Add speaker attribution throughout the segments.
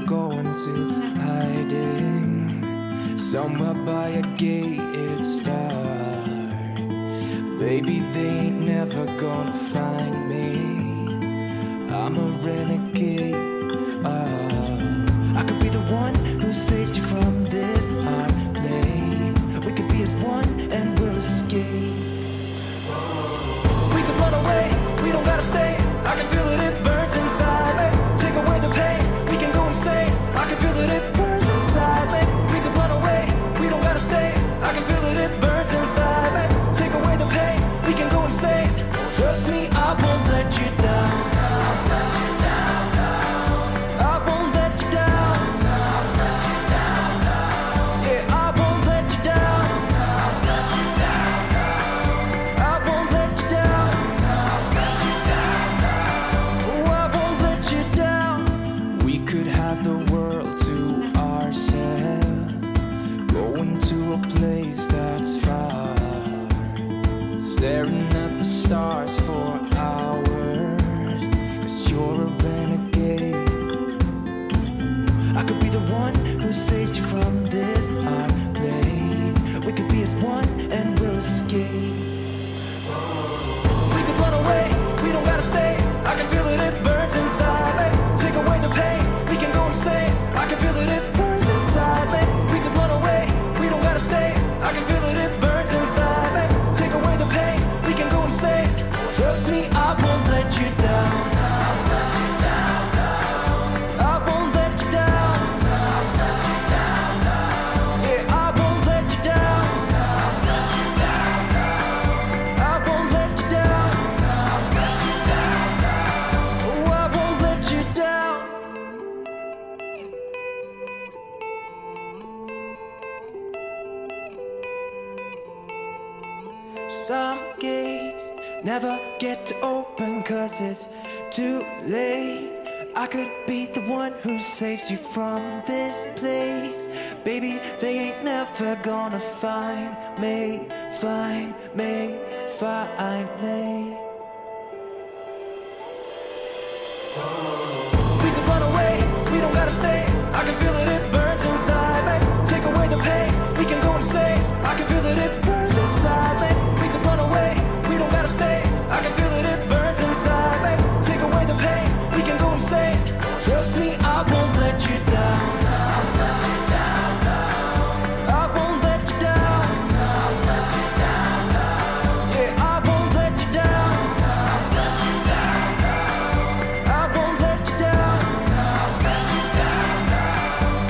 Speaker 1: going to hiding somewhere by a gated star. Baby, they ain't never gonna find me. I'm a renegade. I could be the one who saved you from this heart maze. We could be as one and we'll escape. We could run away, we don't gotta stay. I can feel it, it burns inside me. Take away the pain, we can go insane. I can feel it, it burns inside me. We could run away, we don't gotta stay. I can feel it, it burns inside me. Take away the pain, we can go insane. Trust me, I won't let you down. Staring at the stars for hours, 'cause you're a renegade. I could be the one who saved you from this hard place. We could be as one and we'll escape. We could run away, we don't gotta stay. I can feel it, it burns inside me. Take away the pain, we can go insane. I can feel it, it burns inside me. We could run away, we don't gotta stay. I can feel it, it burns inside me. Take away the pain, we can go insane. Trust me, I won't let you down. I won't let you down. Yeah, I won't let you down. I won't let you down. Oh, I won't let you down. Some gates never get to open 'cause it's too late. I could be the one who saves you from this place. Baby, they ain't never gonna find me, find me, find me. We could run away, we don't gotta stay. I can feel it, it burns inside me. Take away the pain, we can go insane. I can feel it, it burns inside me. We could run away, we don't gotta stay. I can feel it, it burns inside me. Take away the pain, we can go insane. Trust me, I won't let you down. I won't let you down. Yeah, I won't let you down. I won't let you down.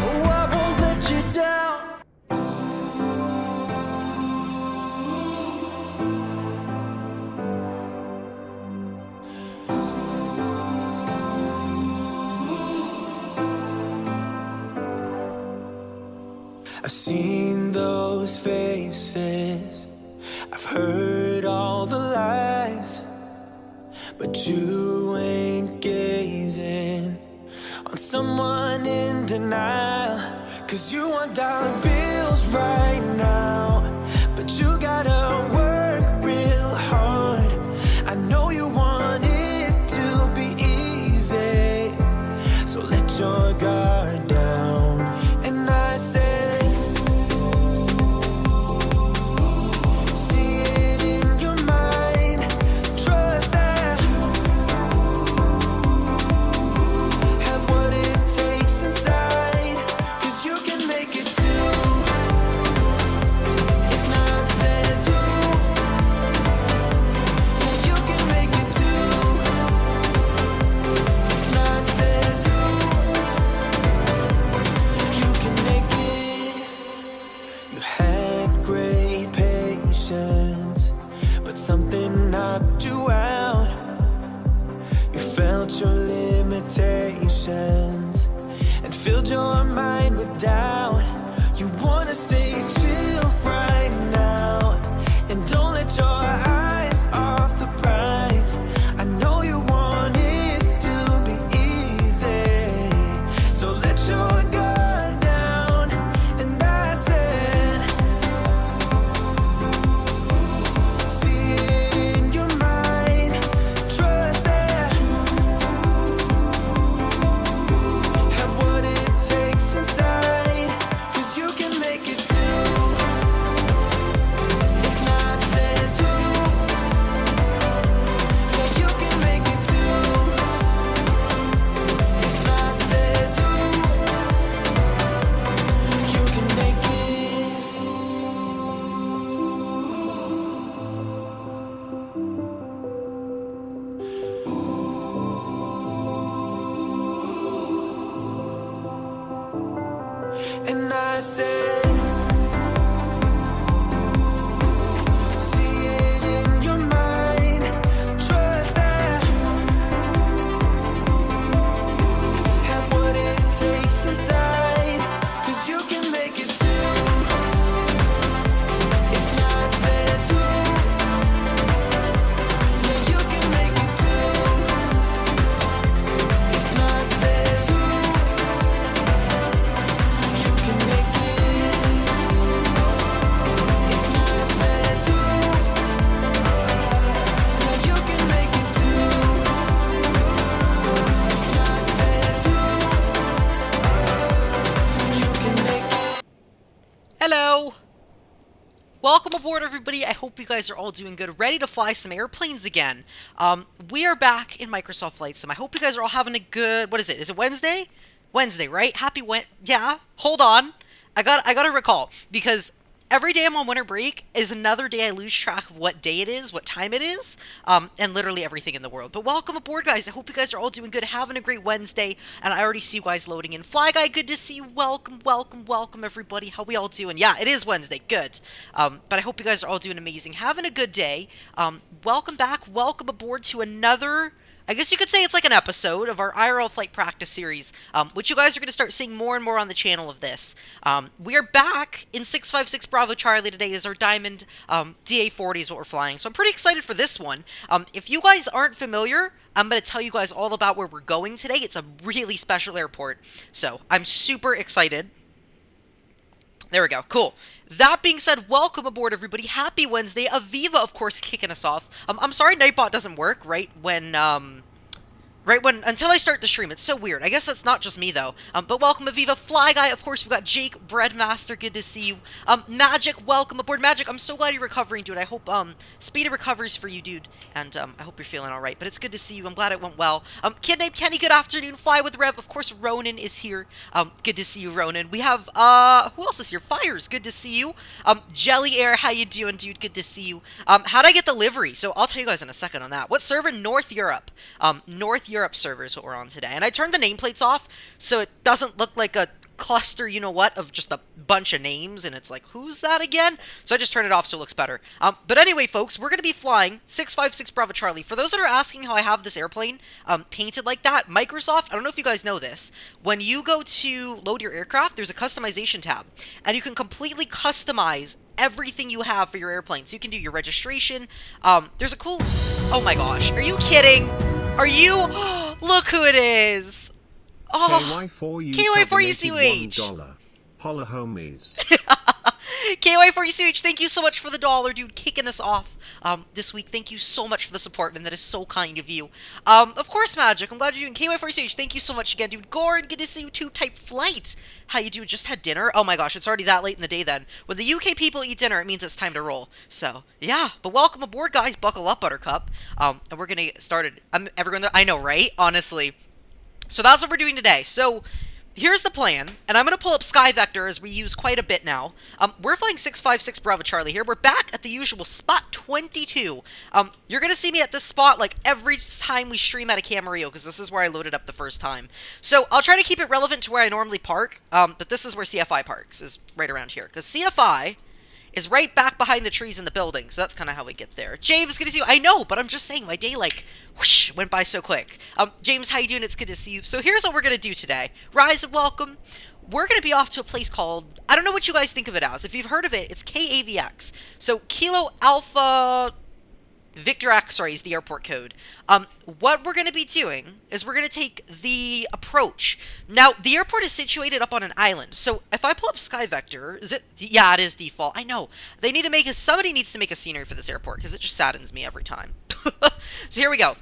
Speaker 1: Oh, I won't let you down. I've seen those faces, I've heard all the lies, but you ain't gazing on someone in denial. 'Cause you want dollar bills right now, but you gotta work real hard. I know you want it to be easy, so let your guard down. And I say, something knocked you out. You felt your limitations and filled your mind with doubt. You wanna stay chill right now and don't let your eyes off the prize. I know you want it to be easy, so let your guard down. And I said, see it in your mind, trust that, have what it
Speaker 2: Hello! Welcome aboard, everybody. I hope you guys are all doing good, ready to fly some airplanes again. We are back in Microsoft Flight Sim. I hope you guys are all having a good, what is it? Is it Wednesday? Wednesday, right? Yeah, hold on. I gotta recall, because every day I'm on winter break is another day I lose track of what day it is, what time it is, and literally everything in the world. But welcome aboard, guys. I hope you guys are all doing good, having a great Wednesday, and I already see you guys loading in. Fly Guy, good to see you. Welcome, welcome, welcome, everybody. How we all doing? Yeah, it is Wednesday. Good. But I hope you guys are all doing amazing, having a good day. Welcome back. Welcome aboard to another, I guess you could say it's like an episode of our IRL Flight Practice series, which you guys are going to start seeing more and more on the channel of this. We are back in 656 Bravo Charlie today as our Diamond DA40 is what we're flying, so I'm pretty excited for this one. If you guys aren't familiar, I'm going to tell you guys all about where we're going today. It's a really special airport, so I'm super excited. There we go. Cool. That being said, welcome aboard, everybody. Happy Wednesday. Aviva, of course, kicking us off. I'm sorry Nightbot doesn't work until I start the stream. It's so weird. I guess that's not just me, though. But welcome, Aviva. Fly Guy, of course, we've got Jake, Breadmaster, good to see you. Magic, welcome aboard. Magic, I'm so glad you're recovering, dude. I hope, speedy recoveries for you, dude. And, I hope you're feeling alright. But it's good to see you. I'm glad it went well. Kid named Kenny, good afternoon. Fly with Rev. Of course, Ronan is here. Good to see you, Ronan. We have, who else is here? Fires, good to see you. Jelly Air, how you doing, dude? Good to see you. How'd I get the livery? So, I'll tell you guys in a second on that. What server? North Europe. North Europe server is what we're on today, and I turned the nameplates off so it doesn't look like a cluster, you know what, of just a bunch of names, and it's like, who's that again? So I just turned it off so it looks better. But anyway, folks, we're going to be flying 656 Bravo Charlie. For those that are asking how I have this airplane painted like that, Microsoft, I don't know if you guys know this, when you go to load your aircraft, there's a customization tab, and you can completely customize everything you have for your airplane. So you can do your registration. There's a cool, oh my gosh, are you kidding? Are you? Look who it is! Oh, KY4UCH!
Speaker 3: Holla homies.
Speaker 2: KY4UCH, thank you so much for the $1, dude, kicking us off this week. Thank you so much for the support, man. That is so kind of you. Of course, Magic, I'm glad you're doing. KY4UCH, thank you so much again, dude. Gordon, good to see you too. Type Flight, how you doing? Just had dinner? Oh my gosh, it's already that late in the day then. When the UK people eat dinner, it means it's time to roll. So, yeah, but welcome aboard, guys. Buckle up, Buttercup. And we're gonna get started. Everyone there, I know, right? Honestly. So that's what we're doing today. So, here's the plan, and I'm going to pull up Sky Vector as we use quite a bit now. We're flying 656 Bravo Charlie here. We're back at the usual spot 22. You're going to see me at this spot like every time we stream out of Camarillo, because this is where I loaded up the first time. So I'll try to keep it relevant to where I normally park, but this is where CFI parks, is right around here. Because CFI is right back behind the trees in the building, so that's kind of how we get there. James, good to see you. I know, but I'm just saying, my day, like, whoosh, went by so quick. James, how you doing? It's good to see you. So here's what we're going to do today. Rise and welcome. We're going to be off to a place called, I don't know what you guys think of it as. If you've heard of it, it's KAVX. So Kilo Alpha Victor X-ray is the airport code. What we're going to be doing is we're going to take the approach. Now, the airport is situated up on an island. So if I pull up Sky Vector, is it? Yeah, it is default. I know. They need to make somebody needs to make a scenery for this airport because it just saddens me every time. So here we go.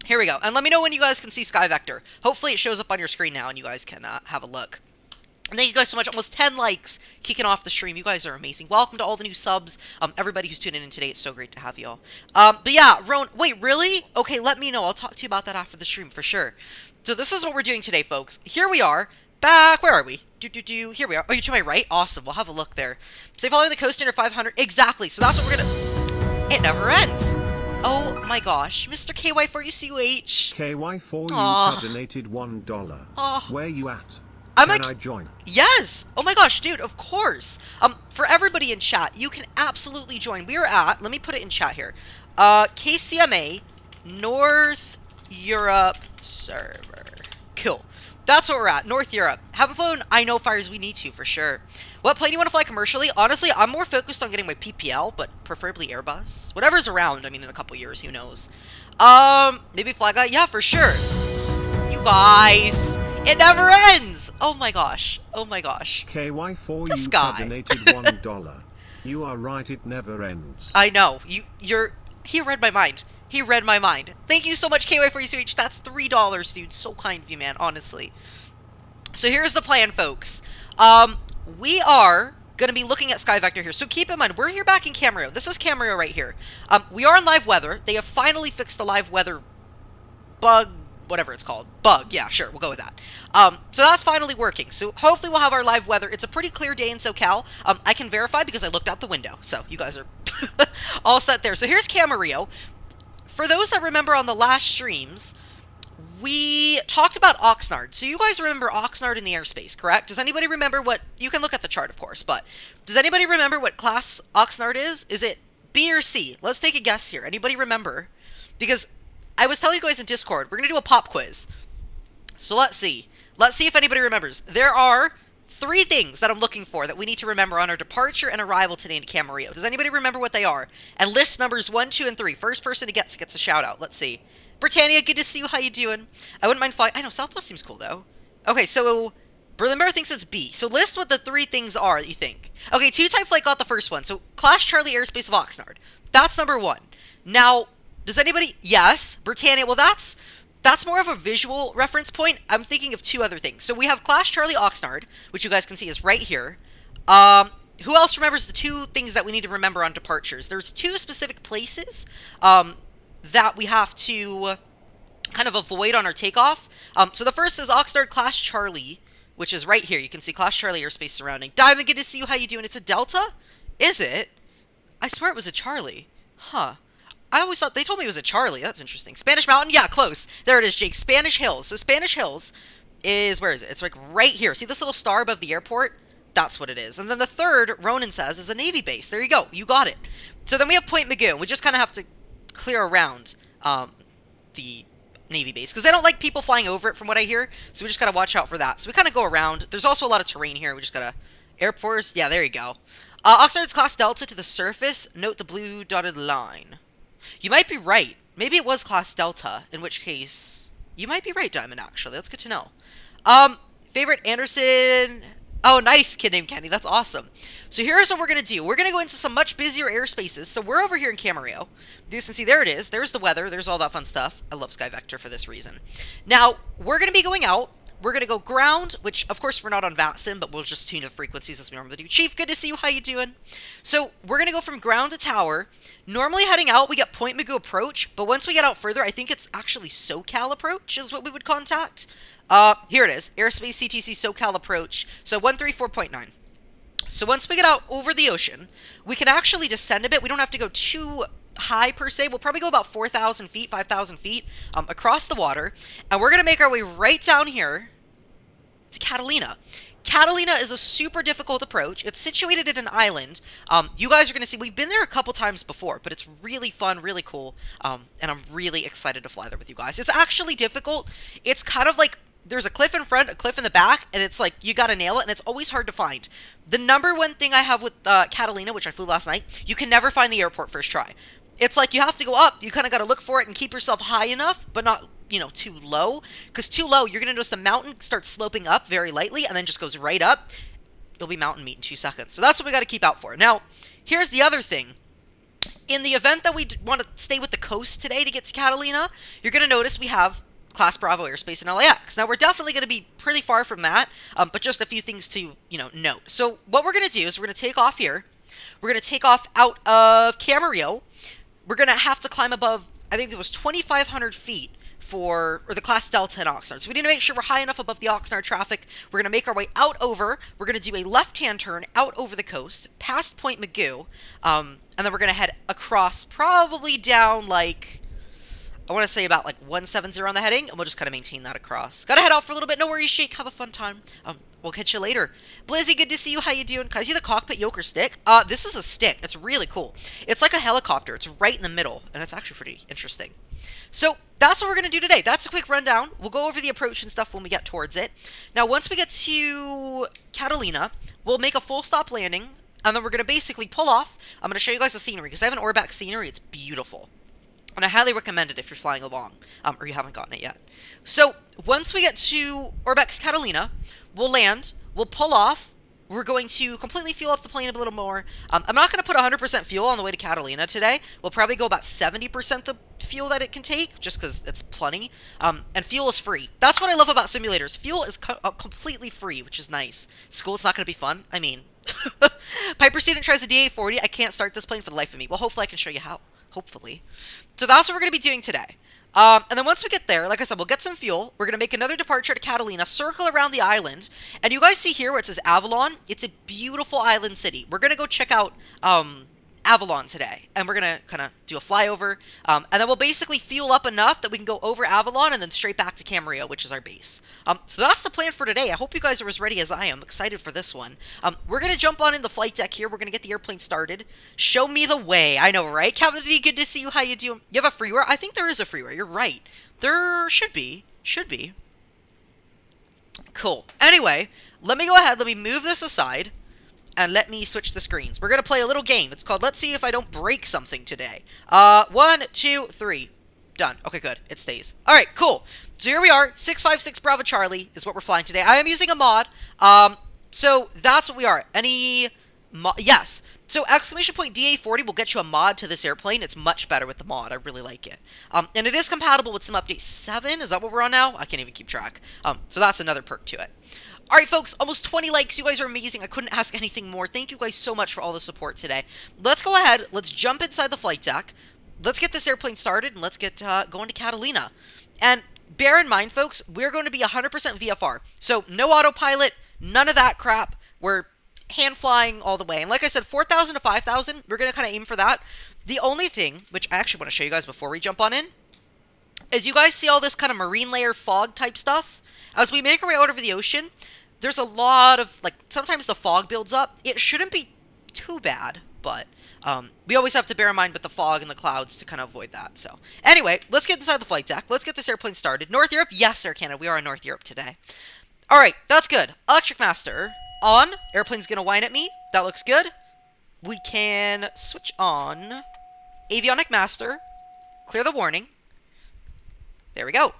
Speaker 2: Here we go. And let me know when you guys can see Sky Vector. Hopefully it shows up on your screen now and you guys can have a look. And thank you guys so much. Almost 10 likes kicking off the stream. You guys are amazing. Welcome to all the new subs. Everybody who's tuning in today, it's so great to have y'all. But yeah, wait, really? Okay, let me know. I'll talk to you about that after the stream for sure. So this is what we're doing today, folks. Here we are. Back, where are we? Here we are. Oh, you're to my right? Awesome. We'll have a look there. Say following the coast under 500. Exactly. So that's what we're gonna... It never ends. Oh my gosh. Mr. KY4UCH.
Speaker 3: KY4U donated $1. Where you at? Can I join?
Speaker 2: Yes! Oh my gosh, dude, of course! For everybody in chat, you can absolutely join. We are at, let me put it in chat here, KCMA North Europe server. Cool. That's what we're at, North Europe. Haven't flown, I know, Fires, we need to, for sure. What plane do you want to fly commercially? Honestly, I'm more focused on getting my PPL, but preferably Airbus. Whatever's around, I mean, in a couple years, who knows. Maybe Flag Guy? Yeah, for sure. You guys, it never ends! Oh my gosh. Oh my gosh.
Speaker 3: KY4U donated $1. You are right, it never ends.
Speaker 2: I know. He read my mind. He read my mind. Thank you so much, KY4UCH. That's $3, dude. So kind of you, man. Honestly. So here's the plan, folks. We are going to be looking at sky vector here. So keep in mind, we're here back in Camarillo. This is Camarillo right here. We are in live weather. They have finally fixed the live weather bug, whatever it's called. Bug, yeah, sure, we'll go with that. So that's finally working. So hopefully we'll have our live weather. It's a pretty clear day in SoCal. I can verify because I looked out the window. So you guys are all set there. So here's Camarillo. For those that remember on the last streams, we talked about Oxnard. So you guys remember Oxnard in the airspace, correct? Does anybody remember what... You can look at the chart, of course, but... Does anybody remember what class Oxnard is? Is it B or C? Let's take a guess here. Anybody remember? Because I was telling you guys in Discord, we're going to do a pop quiz. So let's see. Let's see if anybody remembers. There are 3 things that I'm looking for that we need to remember on our departure and arrival today in Camarillo. Does anybody remember what they are? And list numbers 1, 2, and 3. First person to gets a shout out. Let's see. Britannia, good to see you. How you doing? I wouldn't mind flying. I know, Southwest seems cool, though. Okay, so Berlin Bear thinks it's B. So list what the 3 things are that you think. Okay, 2-type flight got the first one. So Class Charlie Airspace of Oxnard. That's number 1. Now, does anybody... Yes, Britannia. Well, that's more of a visual reference point. I'm thinking of 2 other things. So we have Class Charlie Oxnard, which you guys can see is right here. Who else remembers the 2 things that we need to remember on departures? There's 2 specific places that we have to kind of avoid on our takeoff. So the first is Oxnard Class Charlie, which is right here. You can see Class Charlie airspace surrounding. Diamond, good to see you. How you doing? It's a Delta? Is it? I swear it was a Charlie. Huh. I always thought they told me it was a Charlie. That's interesting. Spanish Mountain? Yeah, close. There it is, Jake. Spanish Hills. So Spanish Hills is, where is it? It's like right here. See this little star above the airport? That's what it is. And then the third, Ronan says, is a Navy base. There you go. You got it. So then we have Point Magoo. We just kind of have to clear around the Navy base, because they don't like people flying over it from what I hear, so we just gotta watch out for that. So we kind of go around. There's also a lot of terrain here. We just gotta... Air Force, yeah, there you go. Oxnard's Class Delta to the surface. Note the blue dotted line. You might be right. Maybe it was Class Delta, in which case... You might be right, Diamond, actually. That's good to know. Favorite Anderson... Oh, nice, kid named Kenny. That's awesome. So here's what we're going to do. We're going to go into some much busier airspaces. So we're over here in Camarillo. You can see, there it is. There's the weather. There's all that fun stuff. I love Sky Vector for this reason. Now, we're going to be going out. We're going to go ground, which, of course, we're not on VATSIM, but we'll just tune the frequencies as we normally do. Chief, good to see you. How you doing? So we're going to go from ground to tower. Normally heading out, we get Point Magoo approach, but once we get out further, I think it's actually SoCal approach is what we would contact. Here it is. Airspace CTC SoCal approach. So 134.9. So once we get out over the ocean, we can actually descend a bit. We don't have to go too high per se. We'll probably go about 4,000 feet, 5,000 feet across the water. And we're going to make our way right down here to Catalina. Catalina is a super difficult approach. It's situated in an island. You guys are going to see, we've been there a couple times before, but it's really fun, really cool, and I'm really excited to fly there with you guys. It's actually difficult. It's kind of like there's a cliff in front, a cliff in the back, and it's like you got to nail it, and it's always hard to find. The number one thing I have with Catalina, which I flew last night, you can never find the airport first try. It's like you have to go up. You kind of got to look for it and keep yourself high enough, but not, you know, too low. Because too low, you're going to notice the mountain starts sloping up very lightly and then just goes right up. It'll be mountain meat in 2 seconds. So that's what we got to keep out for. Now, here's the other thing. In the event that we want to stay with the coast today to get to Catalina, you're going to notice we have Class Bravo airspace in LAX. Now, we're definitely going to be pretty far from that, but just a few things to, note. So what we're going to do is we're going to take off here. We're going to take off out of Camarillo. We're going to have to climb above, I think it was 2,500 feet for the Class Delta in Oxnard. So we need to make sure we're high enough above the Oxnard traffic. We're going to make our way out over. We're going to do a left-hand turn out over the coast, past Point Magoo, and then we're going to head across, probably down like, I want to say about like 170 on the heading, and we'll just kind of maintain that across. Got to head out for a little bit. No worries, Shake. Have a fun time. We'll catch you later. Blizzy, good to see you. How you doing? Can I see the cockpit yoker stick? This is a stick. It's really cool. It's like a helicopter. It's right in the middle, and it's actually pretty interesting. So that's what we're going to do today. That's a quick rundown. We'll go over the approach and stuff when we get towards it. Now, once we get to Catalina, we'll make a full stop landing, and then we're going to basically pull off. I'm going to show you guys the scenery, because I have an Orbex scenery. It's beautiful. And I highly recommend it if you're flying along, or you haven't gotten it yet. So once we get to Orbex Catalina, we'll land, we'll pull off, we're going to completely fuel up the plane a little more. I'm not going to put 100% fuel on the way to Catalina today. We'll probably go about 70% the fuel that it can take, just because it's plenty. And fuel is free. That's what I love about simulators. Fuel is completely free, which is nice. School's not going to be fun. I mean, Piper student tries a DA40. I can't start this plane for the life of me. Well, hopefully I can show you how. Hopefully. So that's what we're going to be doing today. And then once we get there, like I said, we'll get some fuel. We're going to make another departure to Catalina, circle around the island. And you guys see here where it says Avalon? It's a beautiful island city. We're going to go check out Avalon today. And we're going to kind of do a flyover. And then we'll basically fuel up enough that we can go over Avalon and then straight back to Camarillo, which is our base. So that's the plan for today. I hope you guys are as ready as I am. Excited for this one. We're going to jump on in the flight deck here. We're going to get the airplane started. Show me the way. I know, right? Captain V, good to see you. How you doing? You have a freeware? I think there is a freeware. You're right. There should be. Should be. Cool. Anyway, let me go ahead. Let me move this aside. And let me switch the screens. We're going to play a little game. It's called Let's See If I Don't Break Something Today. 1, 2, 3. Done. Okay, good. It stays. All right, cool. So here we are. 656 Bravo Charlie is what we're flying today. I am using a mod. So that's what we are. Yes. So exclamation point DA40 will get you a mod to this airplane. It's much better with the mod. I really like it. And it is compatible with some update 7. Is that what we're on now? I can't even keep track. So that's another perk to it. All right, folks, almost 20 likes. You guys are amazing. I couldn't ask anything more. Thank you guys so much for all the support today. Let's go ahead. Let's jump inside the flight deck. Let's get this airplane started, and let's get going to Catalina. And bear in mind, folks, we're going to be 100% VFR. So no autopilot, none of that crap. We're hand flying all the way. And like I said, 4,000 to 5,000, we're going to kind of aim for that. The only thing, which I actually want to show you guys before we jump on in, is you guys see all this kind of marine layer fog type stuff? As we make our way out over the ocean, there's a lot of, like, sometimes the fog builds up. It shouldn't be too bad, but we always have to bear in mind with the fog and the clouds to kind of avoid that. So anyway, let's get inside the flight deck. Let's get this airplane started. North Europe? Yes, Air Canada. We are in North Europe today. All right, that's good. Electric Master on. Airplane's going to whine at me. That looks good. We can switch on Avionic Master. Clear the warning. There we go.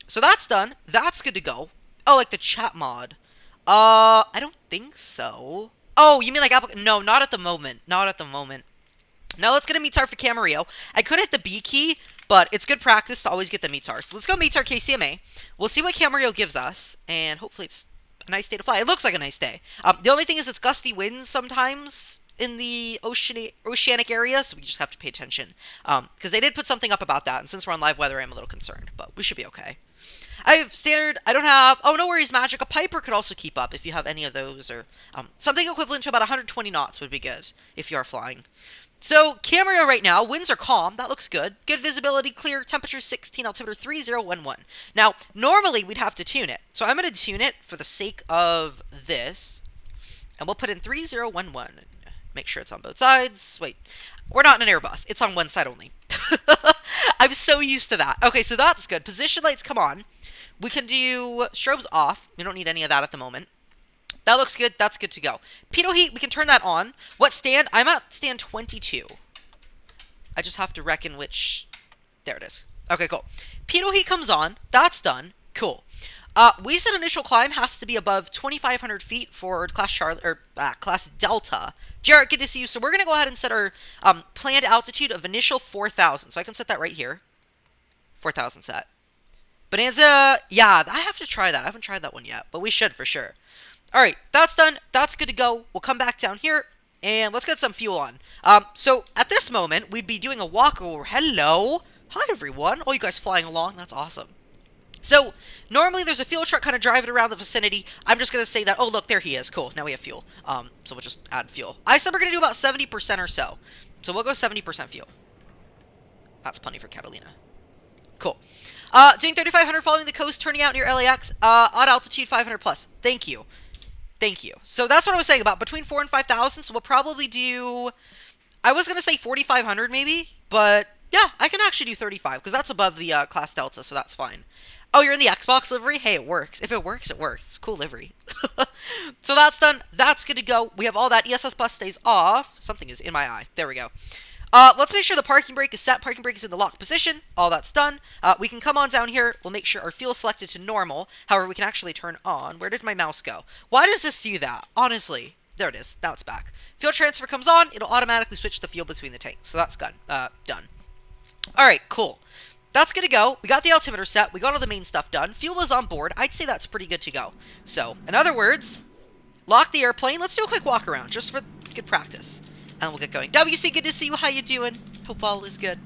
Speaker 2: So that's done. That's good to go. Oh, like the chat mod. I don't think so. Oh, you mean like Apple? No, not at the moment. Not at the moment. Now let's get a METAR for Camarillo. I could hit the B key, but it's good practice to always get the METAR. So let's go METAR KCMA. We'll see what Camarillo gives us, and hopefully it's a nice day to fly. It looks like a nice day. The only thing is it's gusty winds sometimes in the oceanic area, so we just have to pay attention. Because they did put something up about that, and since we're on live weather, I'm a little concerned, but we should be okay. I have standard, I don't have, oh, no worries, Magic. A Piper could also keep up if you have any of those, or something equivalent to about 120 knots would be good if you are flying. So, Camarillo right now, winds are calm, that looks good. Good visibility, clear, temperature 16, altimeter 3011. Now, normally we'd have to tune it, so I'm going to tune it for the sake of this, and we'll put in 3011. Make sure it's on both sides. Wait, we're not in an Airbus, it's on one side only. I'm so used to that. Okay, so that's good. Position lights come on. We can do strobes off. We don't need any of that at the moment. That looks good. That's good to go. Pitot heat, we can turn that on. What stand? I'm at stand 22. I just have to reckon which... There it is. Okay, cool. Pitot heat comes on. That's done. Cool. We said initial climb has to be above 2,500 feet for class Charlie, or class Delta. Jarrett, good to see you. So we're going to go ahead and set our planned altitude of initial 4,000. So I can set that right here. 4,000 set. Bonanza, yeah, I have to try that. I haven't tried that one yet, but we should for sure. All right, that's done. That's good to go. We'll come back down here, and let's get some fuel on. So at this moment, we'd be doing a walkover. Hello. Hi, everyone. Oh, you guys flying along. That's awesome. So normally there's a fuel truck kind of driving around the vicinity. I'm just going to say that, oh, look, there he is. Cool. Now we have fuel. So we'll just add fuel. I said we're going to do about 70% or so. So we'll go 70% fuel. That's plenty for Catalina. Cool. Doing 3,500 following the coast, turning out near LAX, odd altitude 500 plus. Thank you. Thank you. So that's what I was saying about between 4,000 and 5,000. So we'll probably do, I was going to say 4,500 maybe, but yeah, I can actually do 35 because that's above the class Delta, so that's fine. Oh, you're in the Xbox livery? Hey, it works. If it works, it works. It's a cool livery. So that's done. That's good to go. We have all that. ESS bus stays off. Something is in my eye. There we go. Let's make sure the parking brake is set. Parking brake is in the locked position. All that's done. We can come on down here. We'll make sure our fuel is selected to normal. However, we can actually turn on. Where did my mouse go? Why does this do that? Honestly. There it is. Now it's back. Fuel transfer comes on. It'll automatically switch the fuel between the tanks. So that's done. All right, cool. That's good to go. We got the altimeter set. We got all the main stuff done. Fuel is on board. I'd say that's pretty good to go. So, in other words, lock the airplane. Let's do a quick walk around just for good practice. And we'll get going. WC, good to see you. How you doing? Hope all is good.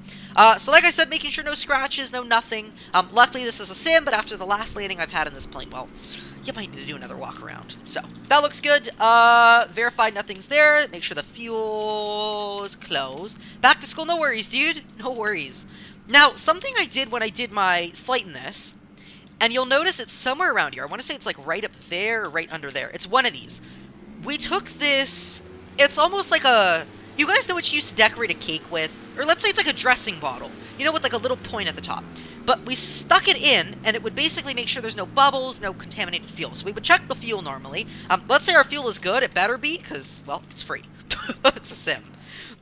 Speaker 2: So like I said, making sure no scratches, no nothing. Luckily, this is a sim, but after the last landing I've had in this plane, well, you might need to do another walk around. So, that looks good. Verify nothing's there. Make sure the fuel is closed. Back to school, no worries, dude. No worries. Now, something I did when I did my flight in this, and you'll notice it's somewhere around here. I want to say it's like right up there or right under there. It's one of these. We took this, it's almost like a, you guys know what you used to decorate a cake with? Or let's say it's like a dressing bottle, you know, with like a little point at the top. But we stuck it in, and it would basically make sure there's no bubbles, no contaminated fuel. So we would check the fuel normally. Let's say our fuel is good. It better be, because, well, it's free. It's a sim.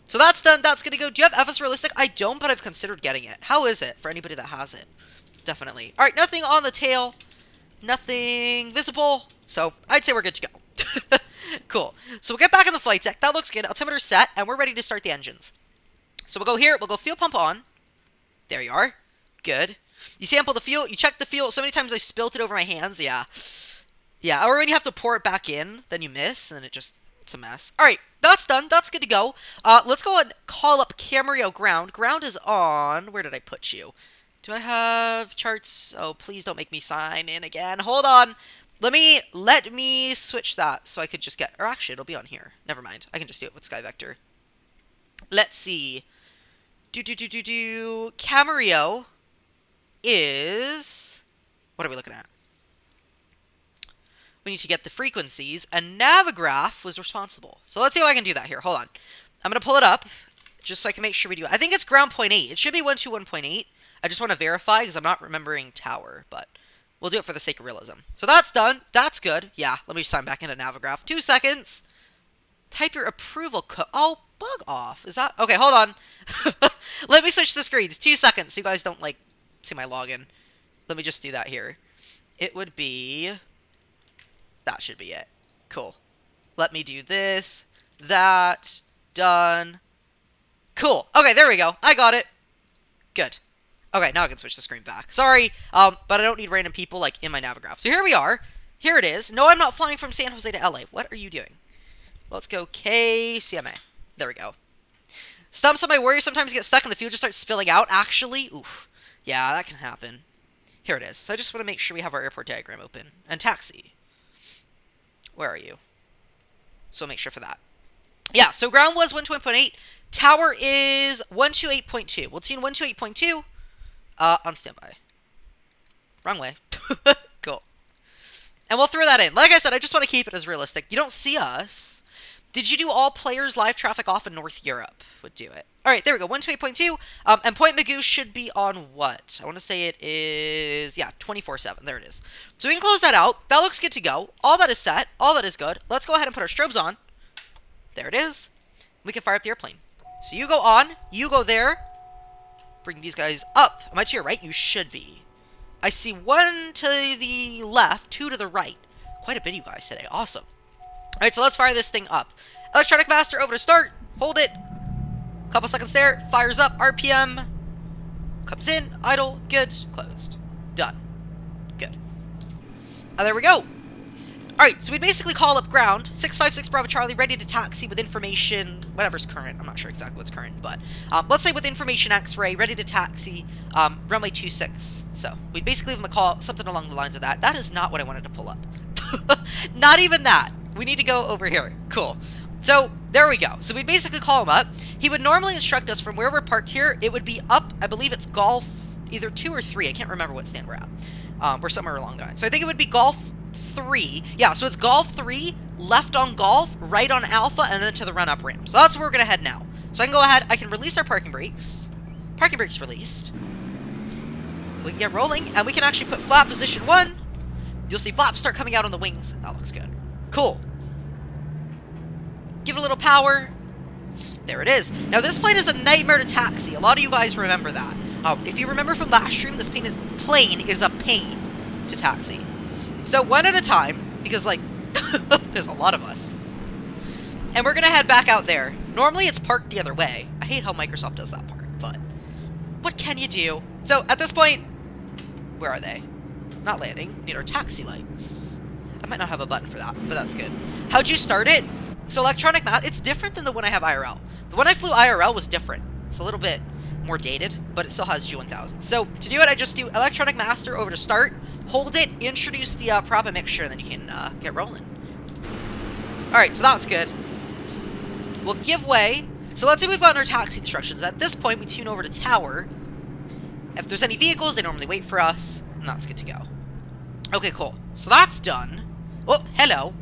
Speaker 2: So that's done. That's going to go. Do you have FS Realistic? I don't, but I've considered getting it. How is it for anybody that has it? Definitely. All right, nothing on the tail. Nothing visible. So I'd say we're good to go. Cool. So we'll get back in the flight deck. That looks good. Altimeter set, and we're ready to start the engines. So we'll go here. We'll go fuel pump on. There you are. Good. You sample the fuel. You check the fuel. So many times I've spilt it over my hands. Yeah. Yeah. Or when you have to pour it back in, then you miss, and it's a mess. All right. That's done. That's good to go. Let's go and call up Camarillo ground. Ground is on. Where did I put you? Do I have charts? Oh, please don't make me sign in again. Hold on. Let me switch that so I could just get, or actually it'll be on here. Never mind. I can just do it with Sky Vector. Let's see. Camarillo is, what are we looking at? We need to get the frequencies, and Navigraph was responsible. So let's see how I can do that here. Hold on. I'm going to pull it up just so I can make sure we do it. I think it's ground 0.8. It should be 121.8. I just want to verify because I'm not remembering tower, but we'll do it for the sake of realism. So that's done. That's good. Yeah, let me sign back into Navigraph. 2 seconds. Type your approval code. Oh, bug off. Is that? Okay, hold on. Let me switch the screens. 2 seconds so you guys don't, like, see my login. Let me just do that here. It would be, that should be it. Cool. Let me do this, that, done. Cool. Okay, there we go. I got it. Good. Okay, now I can switch the screen back. Sorry, but I don't need random people, like, in my Navigraph. So here we are. Here it is. No, I'm not flying from San Jose to LA. What are you doing? Let's go KCMA. There we go. Stumps on my warrior sometimes get stuck and the fuel just starts spilling out. Actually, oof. Yeah, that can happen. Here it is. So I just want to make sure we have our airport diagram open. And taxi. Where are you? So we'll make sure for that. Yeah, so ground was 128.8. Tower is 128.2. We'll tune 128.2 on standby. Wrong way. Cool. And we'll throw that in. Like I said, I just want to keep it as realistic. You don't see us. Did you do all players live traffic off in North Europe? Would do it. All right, there we go. 128.2. And Point Magoo should be on what? I want to say it is, yeah, 24/7. There it is. So we can close that out. That looks good to go. All that is set. All that is good. Let's go ahead and put our strobes on. There it is. We can fire up the airplane. So you go on. You go there. Bring these guys up. Am I to your right? You should be. I see 1 to the left, 2 to the right. Quite a bit of you guys today. Awesome. All right, so let's fire this thing up. Electronic master over to start. Hold it. Couple seconds there. Fires up. RPM. Comes in. Idle. Good. Closed. Done. Good. There we go. All right, so we basically call up ground. 656 Bravo Charlie, ready to taxi with information, whatever's current. I'm not sure exactly what's current, but let's say with information X-ray, ready to taxi, runway 26. So we basically give them a call, something along the lines of that. That is not what I wanted to pull up. Not even that. We need to go over here. Cool. So there we go. So we'd basically call him up. He would normally instruct us from where we're parked here. It would be up, I believe it's Golf, either 2 or 3. I can't remember what stand we're at. We're somewhere along the line. So I think it would be Golf 3. Yeah, so it's Golf 3, left on Golf, right on Alpha, and then to the run-up ramp. So that's where we're going to head now. So I can go ahead, I can release our parking brakes. Parking brakes released. We can get rolling, and we can actually put flap position 1. You'll see flaps start coming out on the wings. That looks good. Cool. Give it a little power. There it is. Now, this plane is a nightmare to taxi. A lot of you guys remember that. If you remember from last stream, this plane is a pain to taxi. So, one at a time, because, like, there's a lot of us. And we're going to head back out there. Normally, it's parked the other way. I hate how Microsoft does that part, but what can you do? So, at this point, where are they? Not landing. Need our taxi lights. I might not have a button for that, but that's good. How'd you start it? So, electronic map, it's different than the one I have IRL. The one I flew IRL was different. It's a little bit more dated, but it still has G1000. So, to do it, I just do electronic master over to start, hold it, introduce the prop and mixture, and then you can get rolling. Alright, so that's good. We'll give way. So let's say we've gotten our taxi instructions. At this point, we tune over to tower. If there's any vehicles, they normally wait for us, and that's good to go. Okay, cool. So that's done. Oh, hello.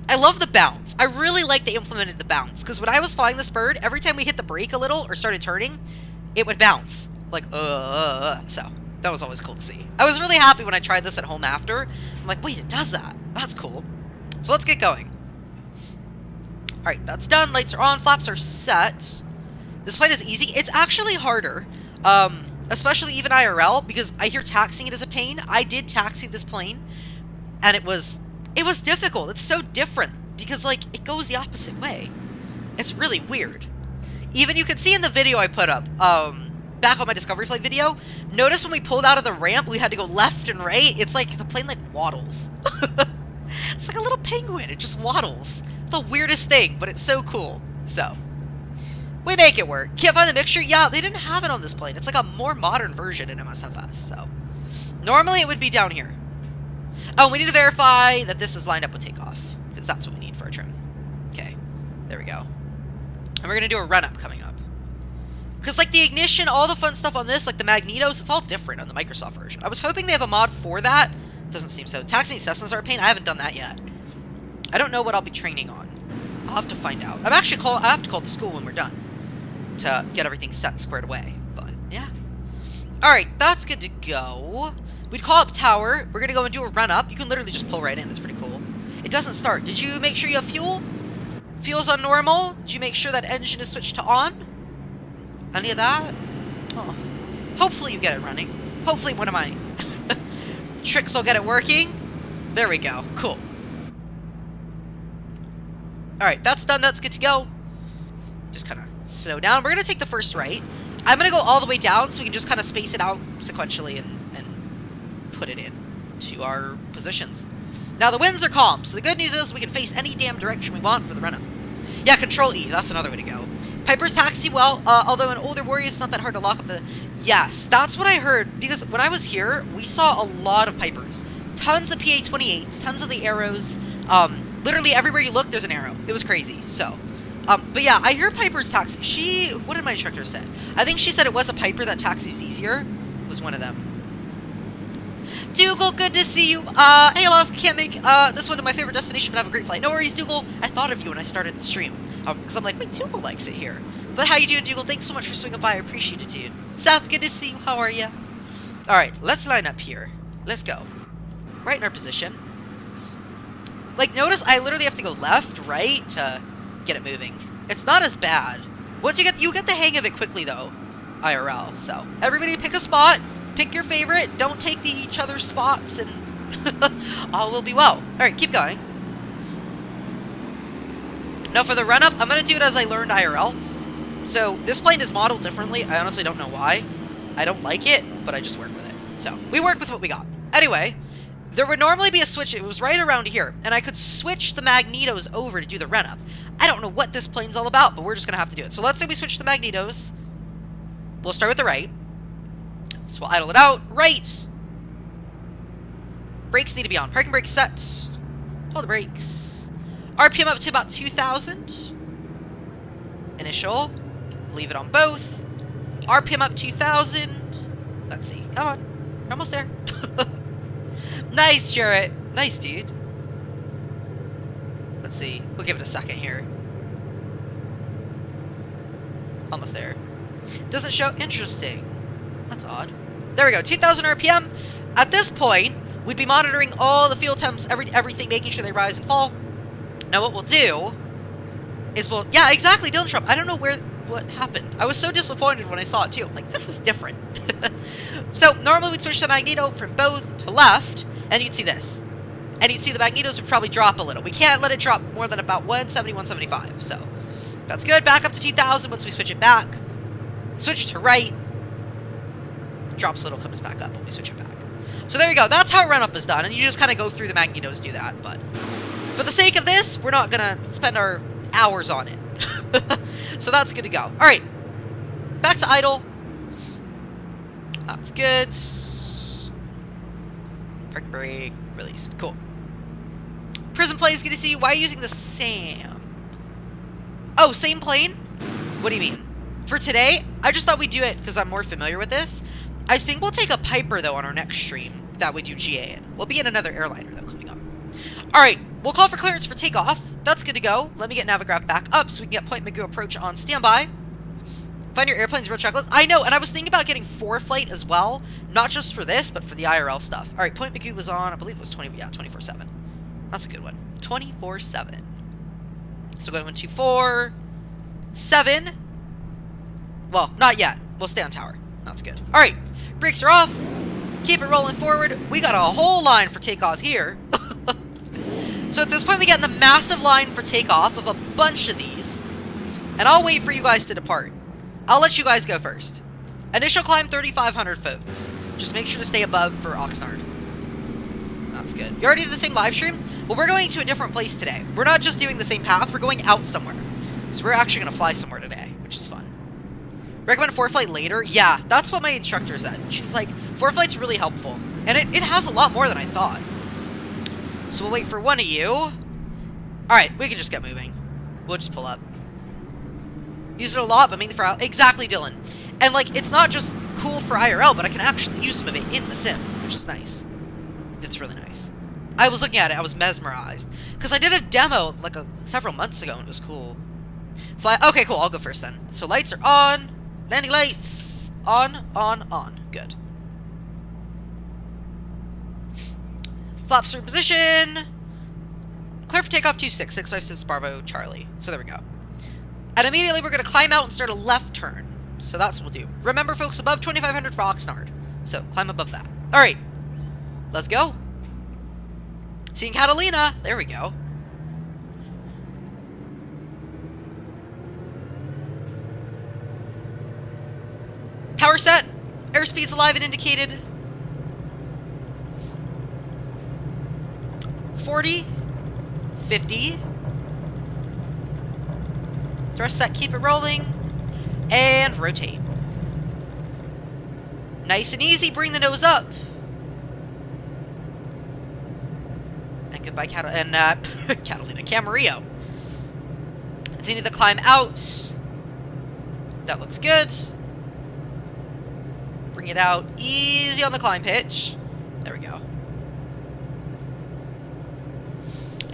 Speaker 2: I love the bounce. I really like they implemented the bounce, because when I was flying this bird, every time we hit the brake a little or started turning, it would bounce. Like, so that was always cool to see. I was really happy when I tried this at home after. I'm like, wait, it does that. That's cool. So let's get going. Alright, that's done. Lights are on. Flaps are set. This plane is easy. It's actually harder, especially even IRL, because I hear taxiing it is a pain. I did taxi this plane, and it was difficult. It's so different, because, like, it goes the opposite way. It's really weird. Even you can see in the video I put up, back on my Discovery Flight video, notice when we pulled out of the ramp, we had to go left and right. It's like the plane, like, waddles. It's like a little penguin. It just waddles. The weirdest thing, but it's so cool. So, we make it work. Can't find the mixture? Yeah, they didn't have it on this plane. It's like a more modern version in MSFS, so. Normally, it would be down here. Oh, we need to verify that this is lined up with takeoff, because that's what we need for our trim. Okay, there we go. And we're going to do a run-up coming up. Because, like, the ignition, all the fun stuff on this, like the magnetos, it's all different on the Microsoft version. I was hoping they have a mod for that. Doesn't seem so. Taxiing Cessnas are a pain. I haven't done that yet. I don't know what I'll be training on. I'll have to find out. I have to call the school when we're done to get everything set and squared away. But, yeah. Alright, that's good to go. We'd call up tower. We're going to go and do a run-up. You can literally just pull right in. It's pretty cool. It doesn't start. Did you make sure you have fuel? Fuel's on normal. Did you make sure that engine is switched to on? Any of that? Oh. Hopefully you get it running. Hopefully one of my tricks will get it working. There we go. Cool. Alright, that's done. That's good to go. Just kind of slow down. We're going to take the first right. I'm going to go all the way down so we can just kind of space it out sequentially and put it in to our positions. Now, the winds are calm, so the good news is we can face any damn direction we want for the run-up. Yeah, Control E. That's another way to go. Piper's taxi well, although in older Warriors it's not that hard to lock up the... Yes, that's what I heard, because when I was here, we saw a lot of Pipers. Tons of PA-28s, tons of the arrows. Literally everywhere you look, there's an arrow. It was crazy, so... but yeah, I hear Piper's taxi. What did my instructor say? I think she said it was a Piper that taxis easier. It was one of them. Dougal, good to see you. Hey, Alaska, can't make this one to my favorite destination, but have a great flight. No worries, Dougal. I thought of you when I started the stream. Because I'm like, wait, Dougal likes it here. But how you doing, Dougal? Thanks so much for swinging by. I appreciate it, dude. Seth, good to see you. How are you? Alright, let's line up here. Let's go. Right in our position. Like, notice I literally have to go left, right, to get it moving. It's not as bad. Once you get the hang of it quickly, though, IRL. So, everybody pick a spot. Pick your favorite. Don't take each other's spots, and all will be well. Alright, keep going. Now, for the run-up, I'm going to do it as I learned IRL. So, this plane is modeled differently. I honestly don't know why. I don't like it, but I just work with it. So, we work with what we got. Anyway, there would normally be a switch. It was right around here, and I could switch the magnetos over to do the run-up. I don't know what this plane's all about, but we're just going to have to do it. So, let's say we switch the magnetos. We'll start with the right. So we'll idle it out. Right. Brakes need to be on. Parking brake set. Hold the brakes. RPM up to about 2,000. Initial. Leave it on both. RPM up 2,000. Let's see. Come on. We're almost there. Nice, Jarrett. Nice, dude. Let's see. We'll give it a second here. Almost there. Doesn't show. Interesting. That's odd. There we go, 2,000 RPM. At this point, we'd be monitoring all the fuel temps, everything, making sure they rise and fall. Now what we'll do is, well, yeah, exactly, Dylan Trump. I don't know what happened. I was so disappointed when I saw it too. I'm like, this is different. So normally we'd switch the magneto from both to left, and you'd see this. And you'd see the magnetos would probably drop a little. We can't let it drop more than about 170, 175. So that's good. Back up to 2000 once we switch it back. Switch to right. Drops a little, comes back up when we switch it back. So there you go. That's how run up is done. And you just kind of go through the magnetos, do that. But for the sake of this, we're not going to spend our hours on it. So that's good to go. All right. Back to idle. That's good. Park brake. Released. Cool. Prism plane is good to see. Why are you using the SAM? Oh, same plane? What do you mean? For today, I just thought we'd do it because I'm more familiar with this. I think we'll take a Piper, though, on our next stream that we do GA in. We'll be in another airliner, though, coming up. Alright, we'll call for clearance for takeoff. That's good to go. Let me get Navigraph back up so we can get Point Magoo approach on standby. Find your airplane's real checklist. I know, and I was thinking about getting 4-flight as well. Not just for this, but for the IRL stuff. Alright, Point Magoo was on, I believe it was 24/7. That's a good one. 24/7. So going 124/7. Well, not yet. We'll stay on tower. That's good. Alright, brakes are off. Keep it rolling forward. We got a whole line for takeoff here. So at this point, we get in the massive line for takeoff of a bunch of these. And I'll wait for you guys to depart. I'll let you guys go first. Initial climb 3,500, folks. Just make sure to stay above for Oxnard. That's good. You already did the same live stream? Well, we're going to a different place today. We're not just doing the same path. We're going out somewhere. So we're actually going to fly somewhere today, which is fun. Recommend 4-flight later? Yeah, that's what my instructor said. She's like, 4-flight's really helpful. And it has a lot more than I thought. So we'll wait for one of you. Alright, we can just get moving. We'll just pull up. Use it a lot, but mainly for... Exactly, Dylan. And, like, it's not just cool for IRL, but I can actually use some of it in the sim, which is nice. It's really nice. I was looking at it, I was mesmerized. Because I did a demo, like, several months ago, and it was cool. Fly... Okay, cool, I'll go first then. So lights are on. Landing lights. On. Good. Flaps are in position. Clear for takeoff 26, 656 Bravo Charlie. So there we go. And immediately we're going to climb out and start a left turn. So that's what we'll do. Remember, folks, above 2,500 for Oxnard. So climb above that. All right. Let's go. Seeing Catalina. There we go. Power set. Airspeed's alive and indicated. 40. 50. Thrust set, keep it rolling. And rotate. Nice and easy, bring the nose up. And goodbye, Catalina, Camarillo. Continue the climb out. That looks good. Bring it out easy on the climb pitch. There we go.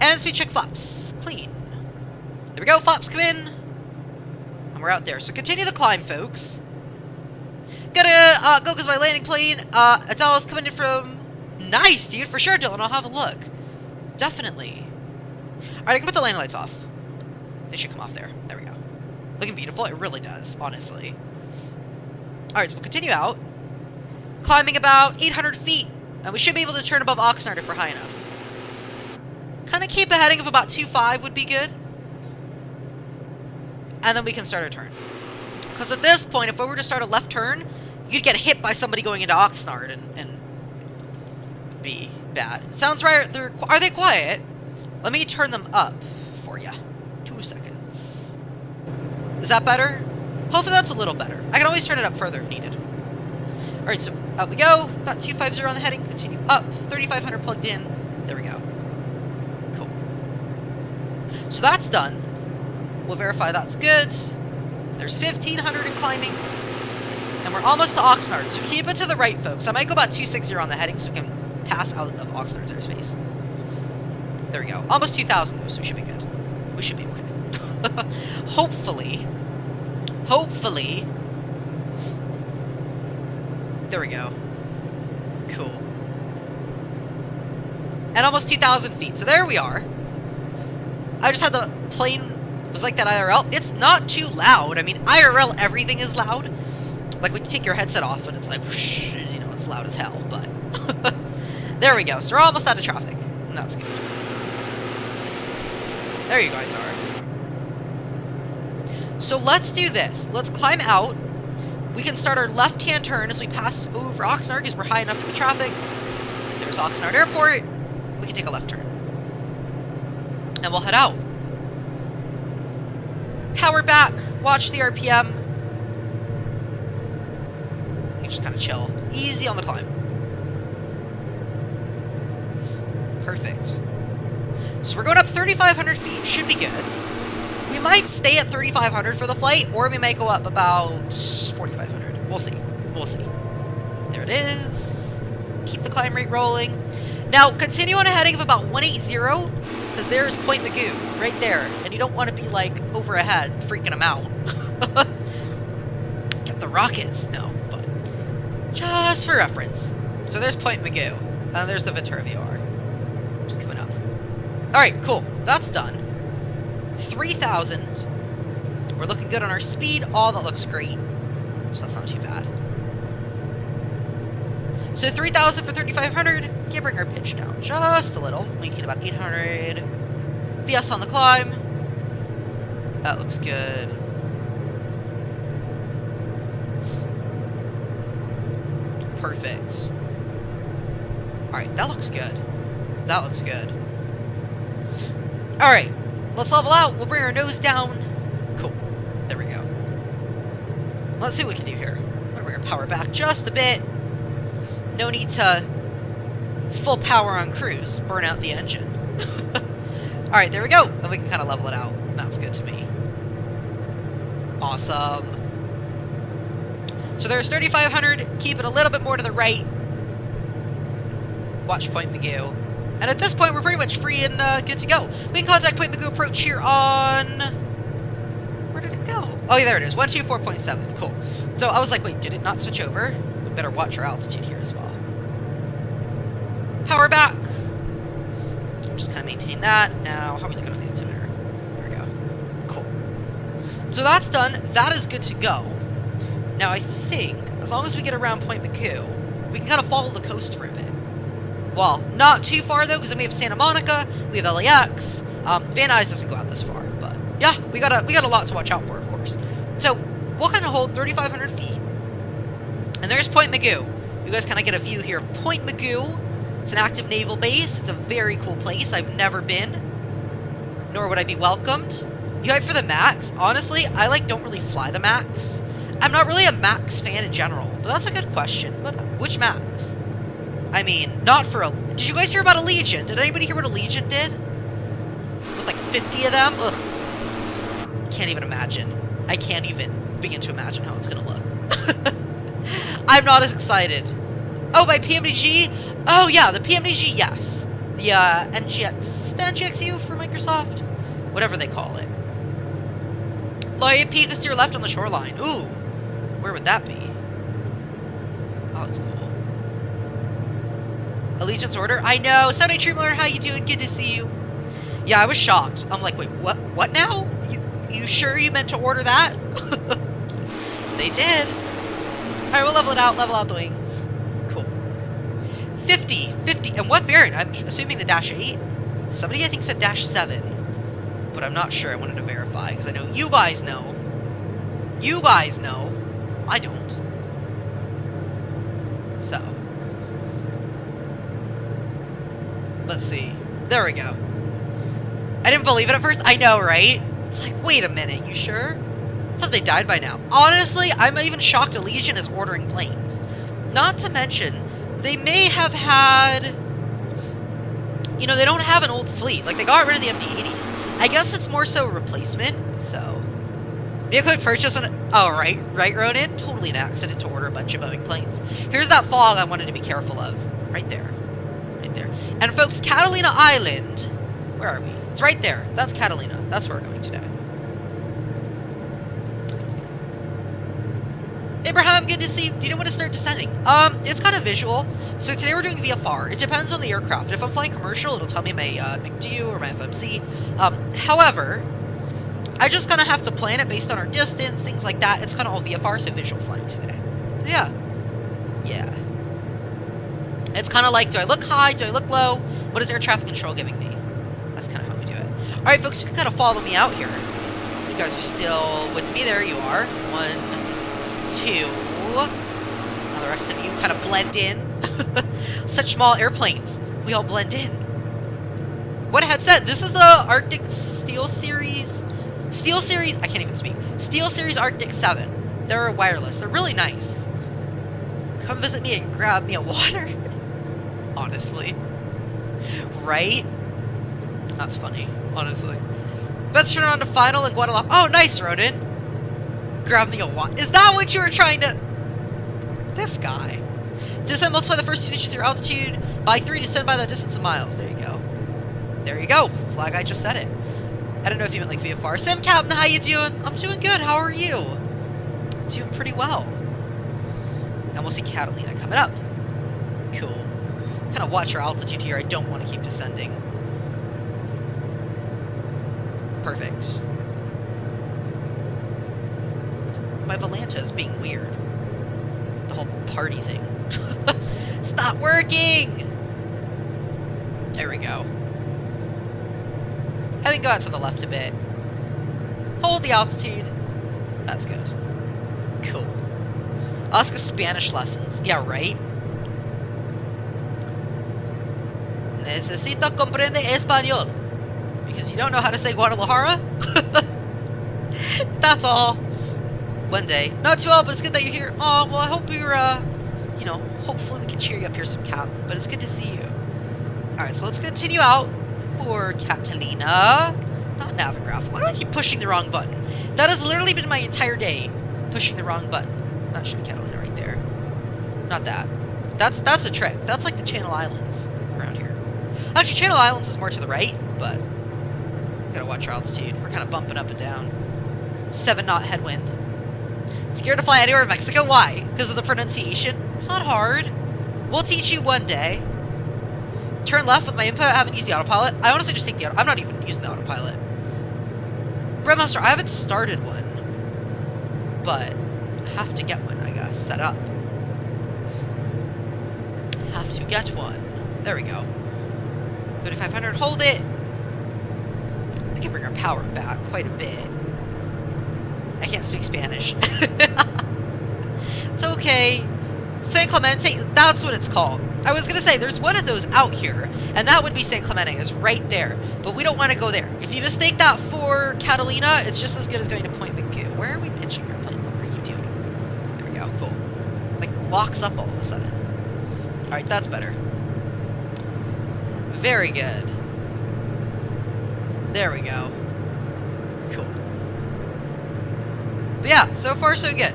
Speaker 2: And speed check flaps. Clean. There we go, flaps come in. And we're out there. So continue the climb, folks. Gotta go because my landing plane, Adela's coming in from... Nice, dude, for sure, Dylan. I'll have a look. Definitely. Alright, I can put the landing lights off. They should come off there. There we go. Looking beautiful. It really does, honestly. Alright, so we'll continue out. Climbing about 800 feet. And we should be able to turn above Oxnard if we're high enough. Kind of keep a heading of about 2.5 would be good. And then we can start a turn. Because at this point, if we were to start a left turn, you'd get hit by somebody going into Oxnard and be bad. Sounds right. Are they quiet? Let me turn them up for you. 2 seconds. Is that better? Hopefully that's a little better. I can always turn it up further if needed. Alright, so out we go. Got 250 on the heading. Continue up. 3,500 plugged in. There we go. Cool. So that's done. We'll verify that's good. There's 1,500 in climbing. And we're almost to Oxnard. So keep it to the right, folks. I might go about 260 on the heading so we can pass out of Oxnard's airspace. There we go. Almost 2,000 though, so we should be good. We should be okay. Hopefully. Hopefully. There we go. Cool. And almost 2,000 feet. So there we are. I just had the plane was like that IRL. It's not too loud. I mean, IRL, everything is loud. Like when you take your headset off and it's like, whoosh, you know, it's loud as hell, but there we go. So we're almost out of traffic. That's good. There you guys are. So let's do this. Let's climb out. We can start our left-hand turn as we pass over Oxnard because we're high enough for the traffic. There's Oxnard Airport. We can take a left turn. And we'll head out. Power back. Watch the RPM. You can just kind of chill. Easy on the climb. Perfect. So we're going up 3,500 feet. Should be good. We might stay at 3,500 for the flight, or we might go up about 4,500. We'll see. We'll see. There it is. Keep the climb rate rolling. Now, continue on a heading of about 180, because there's Point Magoo right there, and you don't want to be, like, over ahead, freaking them out. Get the rockets. No, but just for reference. So there's Point Magoo, and there's the Ventura VR. Just coming up. Alright, cool. That's done. 3,000. We're looking good on our speed. All that looks great. So that's not too bad. So 3,000 for 3,500. Can bring our pitch down just a little. We can get about 800 VS on the climb. That looks good. Perfect. Alright, that looks good. That looks good. Alright, let's level out. We'll bring our nose down. Cool. There we go. Let's see what we can do here. I'm gonna bring our power back just a bit. No need to full power on cruise. Burn out the engine. Alright, there we go. And we can kind of level it out. That's good to me. Awesome. So there's 3,500. Keep it a little bit more to the right. Watch Point Magoo. And at this point, we're pretty much free and good to go. We can contact Point Magoo approach here on... Where did it go? Oh, yeah, there it is. 124.7. Cool. So I was like, wait, did it not switch over? We better watch our altitude here as well. Power back. Just kind of maintain that. Now, how are we looking on the altimeter? There we go. Cool. So that's done. That is good to go. Now, I think, as long as we get around Point Magoo, we can kind of follow the coast for a bit. Well, not too far, though, because then we have Santa Monica, we have LAX. Van Nuys doesn't go out this far, but yeah, we got a lot to watch out for, of course. So, we'll kind of hold 3,500 feet. And there's Point Magoo. You guys kind of get a view here of Point Magoo. It's an active naval base. It's a very cool place. I've never been, nor would I be welcomed. You hype for the Max? Honestly, I don't really fly the Max. I'm not really a Max fan in general, but that's a good question. But which Max? I mean, not for a... Did you guys hear about Allegiant? Did anybody hear what Allegiant did? With like 50 of them? Ugh. Can't even imagine. I can't even begin to imagine how it's gonna look. I'm not as excited. Oh, by PMDG? Oh yeah, the PMDG, yes. The NGX, the NGXU for Microsoft? Whatever they call it. Loya Peak is to your left on the shoreline. Ooh, where would that be? Oh, that's cool. Allegiance order? I know. Sunday Trooper, how you doing? Good to see you. Yeah, I was shocked. I'm like, wait, what? What now? You sure you meant to order that? They did. Alright, we'll level it out. Level out the wings. Cool. 50. And what variant? I'm assuming the Dash 8. Somebody, I think, said Dash 7. But I'm not sure. I wanted to verify, because I know you guys know. You guys know. I don't. So. Let's see. There we go. I didn't believe it at first. I know, right? It's like, wait a minute, you sure? I thought they died by now. Honestly, I'm even shocked Allegiant is ordering planes. Not to mention, they may have had... You know, they don't have an old fleet. Like, they got rid of the MD-80s. I guess it's more so a replacement, so... Be a quick purchase on... Oh, right, Ronan? Totally an accident to order a bunch of Boeing planes. Here's that fog I wanted to be careful of. Right there. Right there. And folks, Catalina Island... Where are we? It's right there. That's Catalina. That's where we're going today. Abraham, good to see you. Do you know when to start descending? It's kind of visual. So today we're doing VFR. It depends on the aircraft. If I'm flying commercial, it'll tell me my McDo or my FMC. However, I just kind of have to plan it based on our distance, things like that. It's kind of all VFR, so visual flying today. So yeah. Yeah. It's kind of like, do I look high? Do I look low? What is air traffic control giving me? That's kind of how we do it. Alright, folks, you can kind of follow me out here. You guys are still with me. There you are. 1, 2. Now the rest of you kind of blend in. Such small airplanes. We all blend in. What headset? This is the Arctic Steel Series. Steel Series, I can't even speak. Steel Series Arctic 7. They're wireless. They're really nice. Come visit me and grab me a water. Honestly. Right? That's funny, honestly. Let's turn on to final in Guadalajara. Oh, nice, Ronan. Grab me a water. Is that what you were trying to... This guy. Descend, multiply the first 2 digits through altitude by 3, descend by the distance of miles. There you go. There you go. Flag, I just said it. I don't know if you meant like VFR. Sim Captain, how you doing? I'm doing good. How are you? Doing pretty well. And we'll see Catalina coming up. Cool. Kind of watch our altitude here. I don't want to keep descending. Perfect. My Volanta is being weird. The whole party thing. Stop working! There we go. I can go out to the left a bit. Hold the altitude. That's good. Cool. Ask us Spanish lessons. Yeah, right? Necesito comprende español. Because you don't know how to say Guadalajara? That's all. One day. Not too old, but it's good that you're here. Oh, well, I hope you're, you know, hopefully we can cheer you up here some, Cap. But it's good to see you. Alright, so let's continue out for Catalina. Not Navigraph. Why do I keep pushing the wrong button? That has literally been my entire day, pushing the wrong button. That should be Catalina right there. Not that. That's a trick. That's like the Channel Islands around here. Actually, Channel Islands is more to the right, but gotta watch our altitude. We're kind of bumping up and down. 7-knot headwind. Scared to fly anywhere in Mexico? Why? Because of the pronunciation? It's not hard. We'll teach you one day. Turn left with my input. I haven't used the autopilot. I honestly just take the auto. I'm not even using the autopilot. Bremaster, I haven't started one. But I have to get one, I guess, set up. Have to get one. There we go. 3500, hold it. We can bring our power back quite a bit. I can't speak Spanish. It's okay. San Clemente, that's what it's called. I was going to say, there's one of those out here, and that would be San Clemente. It's right there. But we don't want to go there. If you mistake that for Catalina, it's just as good as going to Point McGill. Where are we pitching our plane? What are you doing? There we go, cool. Like, locks up all of a sudden. Alright, that's better. Very good. There we go. Cool. But yeah, so far so good.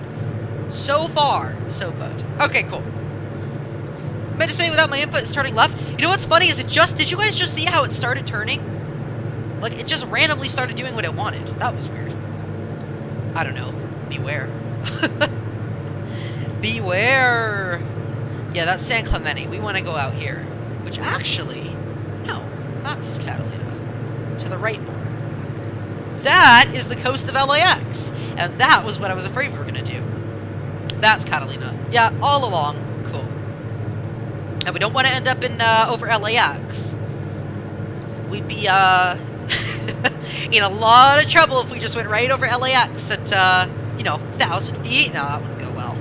Speaker 2: So far, so good. Okay, cool. I meant to say without my input, it's starting left. You know what's funny is did you guys just see how it started turning? Like, it just randomly started doing what it wanted. That was weird. I don't know. Beware. Beware! Yeah, that's San Clemente. We want to go out here. Which actually... No, that's Catalina. To the right more. That is the coast of LAX. And that was what I was afraid we were going to do. That's Catalina. Yeah, all along. Cool. And we don't want to end up in over LAX. We'd be in a lot of trouble if we just went right over LAX at you know, 1,000 feet. No, that wouldn't go well.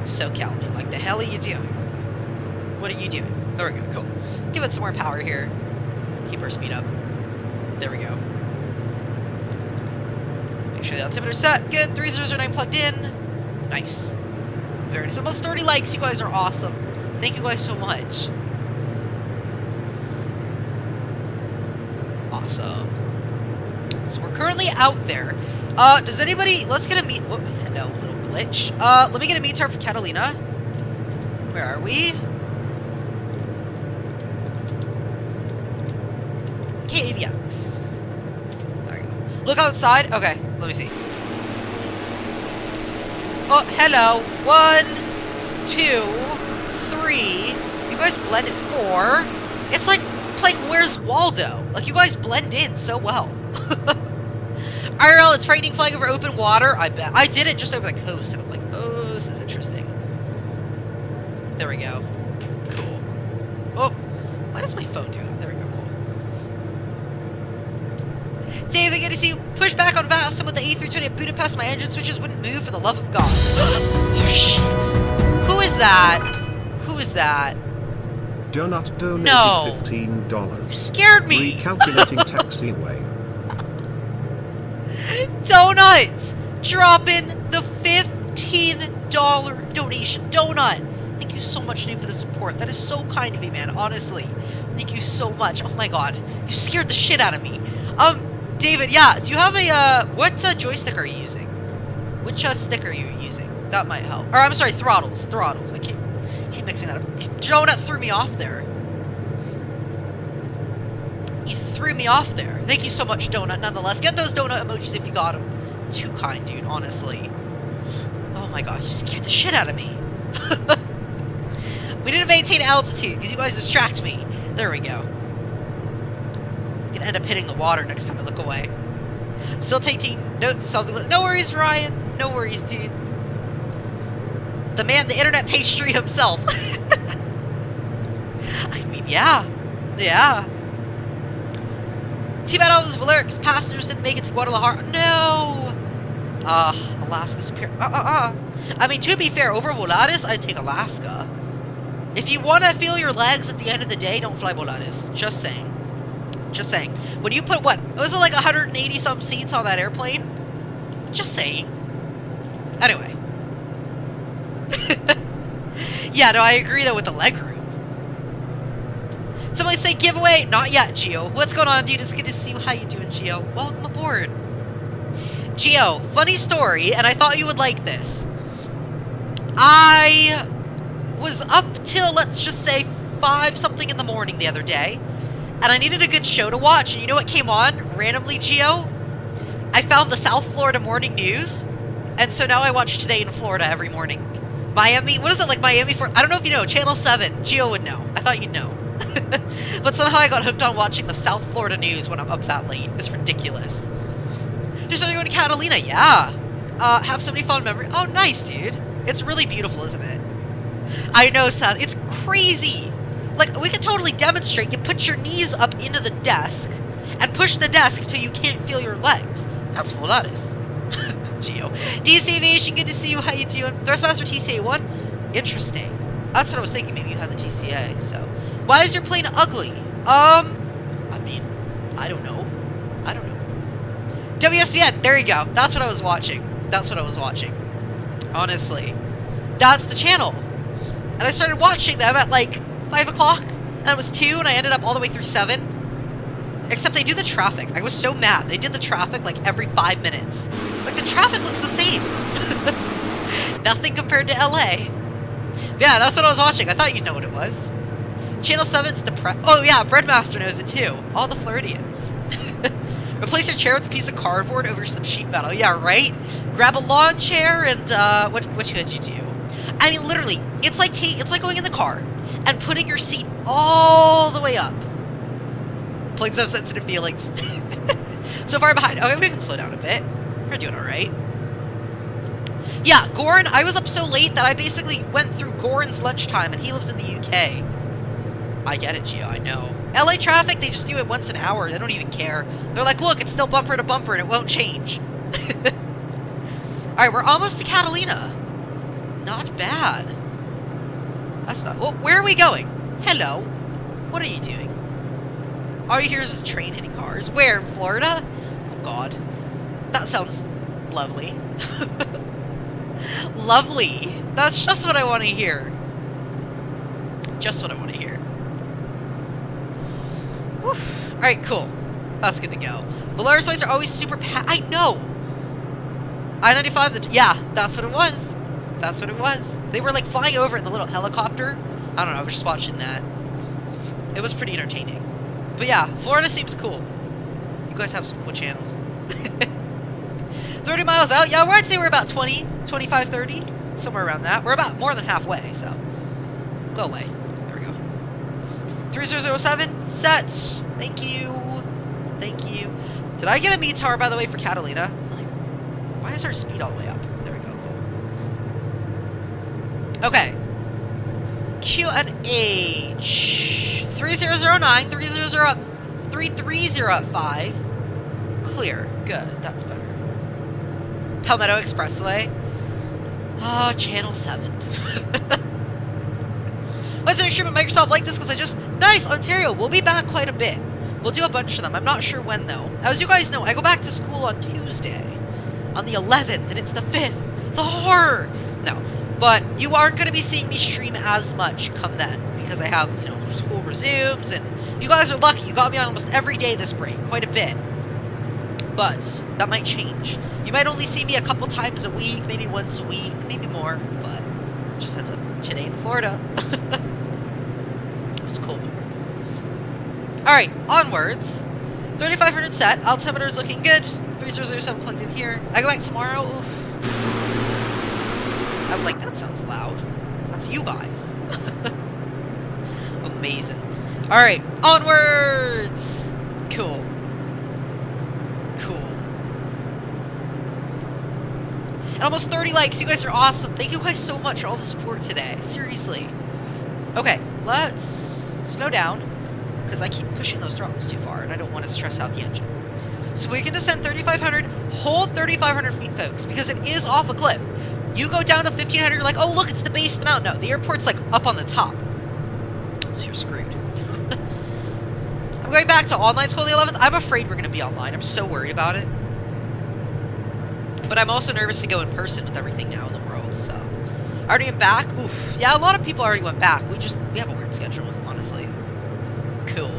Speaker 2: So Catalina, like the hell are you doing? What are you doing? There we go. Cool. Give it some more power here. Keep our speed up. There we go. Make sure the altimeter's set. Good. 3009 plugged in. Nice. Very nice. Almost 30 likes. You guys are awesome. Thank you guys so much. Awesome. So we're currently out there. Does anybody... Let's get a meet... Whoop, no, little glitch. Let me get a meter for Catalina. Where are we? KAVX. There we go. Look outside. Okay, let me see. Oh, hello. 1, 2, 3. You guys blend it. 4. It's like Where's Waldo? Like, you guys blend in so well. IRL, it's frightening flying over open water. I bet. I did it just over the coast, and I'm like, oh, this is interesting. There we go. Cool. Oh, why does my phone do that? There we go, cool. David, good to see you. Push back on Vaston with the A320 at Budapest. My engine switches wouldn't move for the love of God. Oh, shit. Who is that? Who is that?
Speaker 3: Donut donated
Speaker 2: No.
Speaker 3: $15.
Speaker 2: You scared me.
Speaker 3: Recalculating taxiway.
Speaker 2: Donuts! Dropping the $15 donation. Donut! Thank you so much, dude, for the support. That is so kind of you, man. Honestly. Thank you so much. Oh my god. You scared the shit out of me. David, yeah. Do you have a, what joystick are you using? Which stick are you using? That might help. Or, I'm sorry, throttles. Throttles. I keep mixing that up. Donut threw me off there. You threw me off there. Thank you so much, Donut, nonetheless. Get those donut emojis if you got them. Too kind, dude, honestly. Oh my god, you scared the shit out of me. We need to maintain altitude, because you guys distract me. There we go. I'm gonna end up hitting the water next time I look away. Still taking notes, so I'll be no worries, Ryan. No worries, dude. The man, the internet pastry himself. I mean, yeah. Yeah. Too bad all those Valerics passengers didn't make it to Guadalajara. No! Alaska Superior. I mean, to be fair, over Volaris, I'd take Alaska. If you want to feel your legs at the end of the day, don't fly Volaris. Just saying. Just saying. When you put, what? Was it like 180 some seats on that airplane? Just saying. Anyway. Yeah, no, I agree though with the leg room. Somebody say giveaway. Not yet, Gio. What's going on, dude? It's good to see you. How you doing, Gio? Welcome aboard. Gio, funny story, and I thought you would like this. I was up till, let's just say, 5 something in the morning the other day, and I needed a good show to watch, and you know what came on randomly, Gio? I found the South Florida Morning News, and so now I watch Today in Florida every morning. Miami, what is it, like Miami for, I don't know if you know, Channel 7, Gio would know. I thought you'd know. But somehow I got hooked on watching the South Florida news when I'm up that late. It's ridiculous. Just so you're going to Catalina, yeah. Have so many fond memories. Oh, nice, dude. It's really beautiful, isn't it? I know, Seth. It's crazy. Like, we could totally demonstrate. You put your knees up into the desk and push the desk till you can't feel your legs. That's what that is. Geo. DC Aviation, good to see you. How you doing? Thrustmaster TCA 1? Interesting. That's what I was thinking. Maybe you had the TCA, so. Why is your plane ugly? I mean, I don't know. I don't know. WSVN, there you go. That's what I was watching. That's what I was watching. Honestly. That's the channel. And I started watching them at like 5 o'clock. And it was 2, and I ended up all the way through 7. Except they do the traffic. I was so mad. They did the traffic like every 5 minutes. Like, the traffic looks the same. Nothing compared to LA. Yeah, that's what I was watching. I thought you'd know what it was. Channel 7's oh yeah, Breadmaster knows it too. All the Floridians. Replace your chair with a piece of cardboard over some sheet metal. Yeah, right? Grab a lawn chair and, what could you do? I mean, literally, it's like going in the car and putting your seat all the way up. Planes have sensitive feelings. So far behind. Okay, we can slow down a bit. We're doing alright. Yeah, Goran, I was up so late that I basically went through Goran's lunchtime, and he lives in the UK. I get it, Gio, I know. LA traffic, they just do it once an hour. They don't even care. They're like, look, it's still bumper to bumper, and it won't change. Alright, we're almost to Catalina. Not bad. That's not... Well, where are we going? Hello. What are you doing? All you hear is a train hitting cars. Where? In Florida? Oh, God. That sounds lovely. Lovely. That's just what I want to hear. Just what I want to hear. Alright, cool. That's good to go. Volaris flights are always super I know! I-95, yeah, that's what it was. That's what it was. They were like flying over in the little helicopter. I don't know, I was just watching that. It was pretty entertaining. But yeah, Florida seems cool. You guys have some cool channels. 30 miles out? Yeah, I'd say we're about 20, 25, 30. Somewhere around that. We're about more than halfway, so. Go away. There we go. 3007, sets. Thank you. Thank you. Did I get a METAR, by the way, for Catalina? Like, why is our speed all the way up? There we go, cool. Okay. Q and H. 3009, 3305. Clear. Good, that's better. Palmetto Expressway. Oh, Channel 7. Let's do a stream at Microsoft like this because I just... Nice, Ontario. We'll be back quite a bit. We'll do a bunch of them. I'm not sure when, though. As you guys know, I go back to school on Tuesday. On the 11th, and it's the 5th. The horror! No. But you aren't going to be seeing me stream as much come then. Because I have, you know, school resumes, and you guys are lucky. You got me on almost every day this break. Quite a bit. But that might change. You might only see me a couple times a week, maybe once a week, maybe more, but just heads up today in Florida. It was cool. Alright, onwards. 3500 set, altimeter is looking good. 3007 plugged in here. I go back tomorrow. Oof. I'm like, that sounds loud. That's you guys. Amazing. Alright, onwards! Cool. And almost 30 likes. You guys are awesome. Thank you guys so much for all the support today. Seriously. Okay, let's slow down because I keep pushing those throttles too far and I don't want to stress out the engine. So we can descend 3,500. Hold 3,500 feet, folks, because it is off a cliff. You go down to 1,500, you're like, oh, look, it's the base of the mountain. No, the airport's like up on the top. So you're screwed. I'm going back to online school the 11th. I'm afraid we're going to be online. I'm so worried about it. But I'm also nervous to go in person with everything now in the world, so. I already am back. Oof. Yeah, a lot of people already went back. We have a weird schedule, honestly. Cool.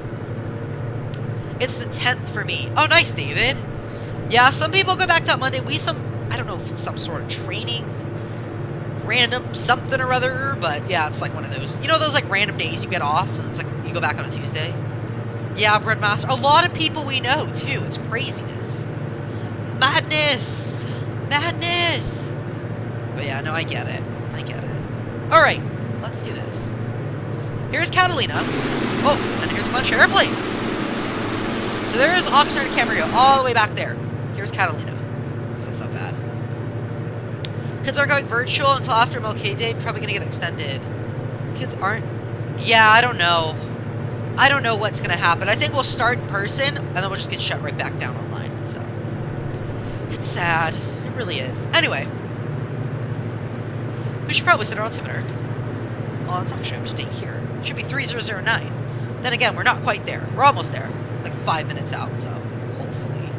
Speaker 2: It's the 10th for me. Oh, nice, David. Yeah, some people go back to Monday. I don't know if it's some sort of training, random something or other, but yeah, it's like one of those. You know those like random days you get off, and it's like you go back on a Tuesday? Yeah, Breadmaster. A lot of people we know, too. It's craziness. Madness! Madness! But yeah, no, I get it. I get it. Alright, let's do this. Here's Catalina. Oh, and here's a bunch of airplanes. So there's Oxnard and Camarillo, all the way back there. Here's Catalina. So it's not bad. Kids aren't going virtual until after MLK Day. Probably gonna get extended. Kids aren't... Yeah, I don't know. I don't know what's gonna happen. I think we'll start in person, and then we'll just get shut right back down online, so... It's sad. It really is. Anyway. We should probably set our altimeter. Well, it's actually upstate here. It should be 3009. Then again, we're not quite there. We're almost there. Like 5 minutes out, so hopefully.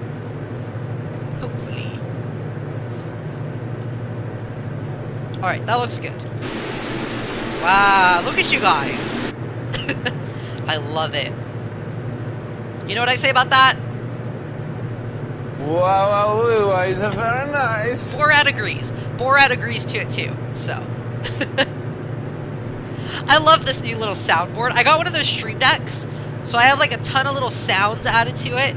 Speaker 2: Hopefully. Alright, that looks good. Wow, look at you guys. I love it. You know what I say about that?
Speaker 4: Wow, it's very nice.
Speaker 2: Borat agrees. Borat agrees to it too, so. I love this new little soundboard. I got one of those stream decks, so I have like a ton of little sounds added to it.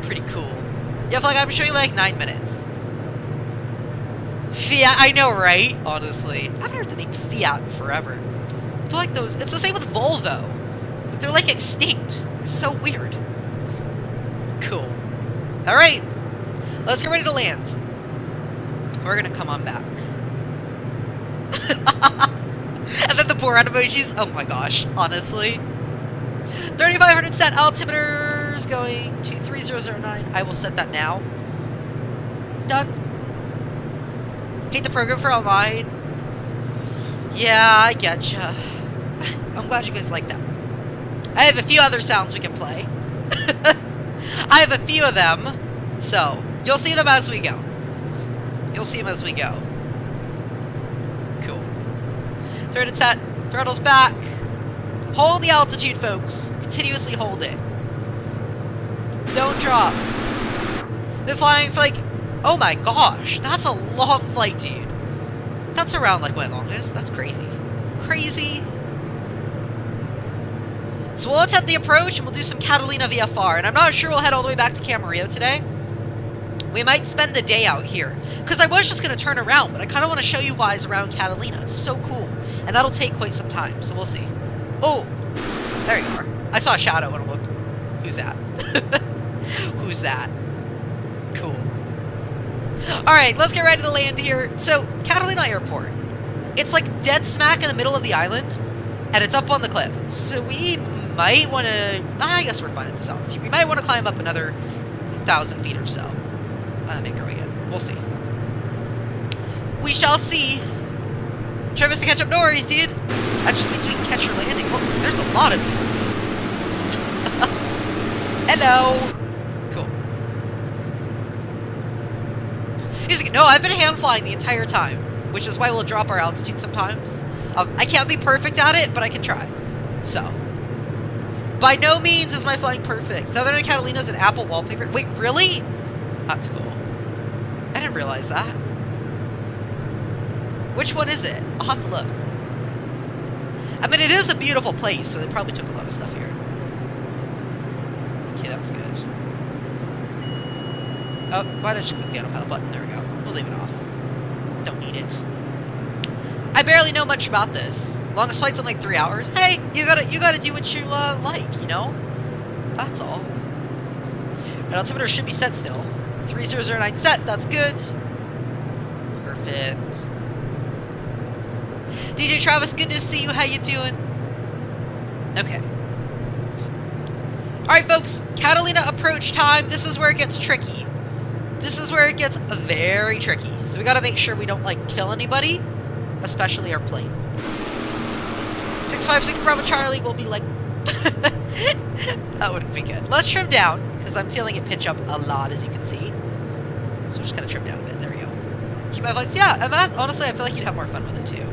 Speaker 2: Pretty cool. You have like, I'm showing like 9 minutes. Fiat, I know, right? Honestly. I haven't heard the name Fiat in forever. I feel like those, it's the same with Volvo. But they're like extinct. It's so weird. Cool. Alright, let's get ready to land. We're gonna come on back. And then the Borat emojis, oh my gosh, honestly. 3,500 set, altimeter's going to 3009. I will set that now. Done. Hate the program for online. Yeah, I getcha. I'm glad you guys like that. I have a few other sounds we can play. I have a few of them, so you'll see them as we go. You'll see them as we go. Cool. Third set, throttle's back. Hold the altitude, folks. Continuously hold it. Don't drop. Been flying for like, oh my gosh, that's a long flight, dude. That's around like my longest. That's crazy. Crazy. So we'll attempt the approach and we'll do some Catalina VFR. And I'm not sure we'll head all the way back to Camarillo today. We might spend the day out here. Because I was just going to turn around, but I kind of want to show you guys around Catalina. It's so cool. And that'll take quite some time, so we'll see. Oh, there you are. I saw a shadow and I'm like, who's that? knows that. Cool. Alright, let's get ready to land here. So, Catalina Airport. It's like dead smack in the middle of the island, and it's up on the cliff. So we might want to... I guess we're fine at this altitude. We might want to climb up another 1,000 feet or so. And make our way in. We'll see. We shall see. Travis to catch up Norris, dude. That just means we can catch your landing. Oh, there's a lot of you. Hello. Cool. No, I've been hand flying the entire time, which is why we'll drop our altitude sometimes. I can't be perfect at it, but I can try. So, by no means is my flying perfect. Southern Catalina's an Apple wallpaper. Wait, really? That's cool. I didn't realize that. Which one is it? I'll have to look. I mean, it is a beautiful place, so they probably took a lot of stuff here. Okay, that's good. Oh, why did I just click the autopilot button? There we go. We'll leave it off. Don't need it. I barely know much about this. Longest flight's on like 3 hours. Hey, you gotta do what you like, you know? That's all. And altimeter should be set still. 3009 set, that's good. Perfect. DJ Travis, good to see you. How you doing? Okay. Alright, folks. Catalina approach time. This is where it gets tricky. This is where it gets very tricky. So we gotta make sure we don't, like, kill anybody. Especially our plane. 656 Bravo Charlie will be like... That wouldn't be good. Let's trim down, because I'm feeling it pitch up a lot, as you can see. So we're just gonna trim down a bit. There we go. Keep my flights. Yeah, and that, honestly, I feel like you'd have more fun with it, too.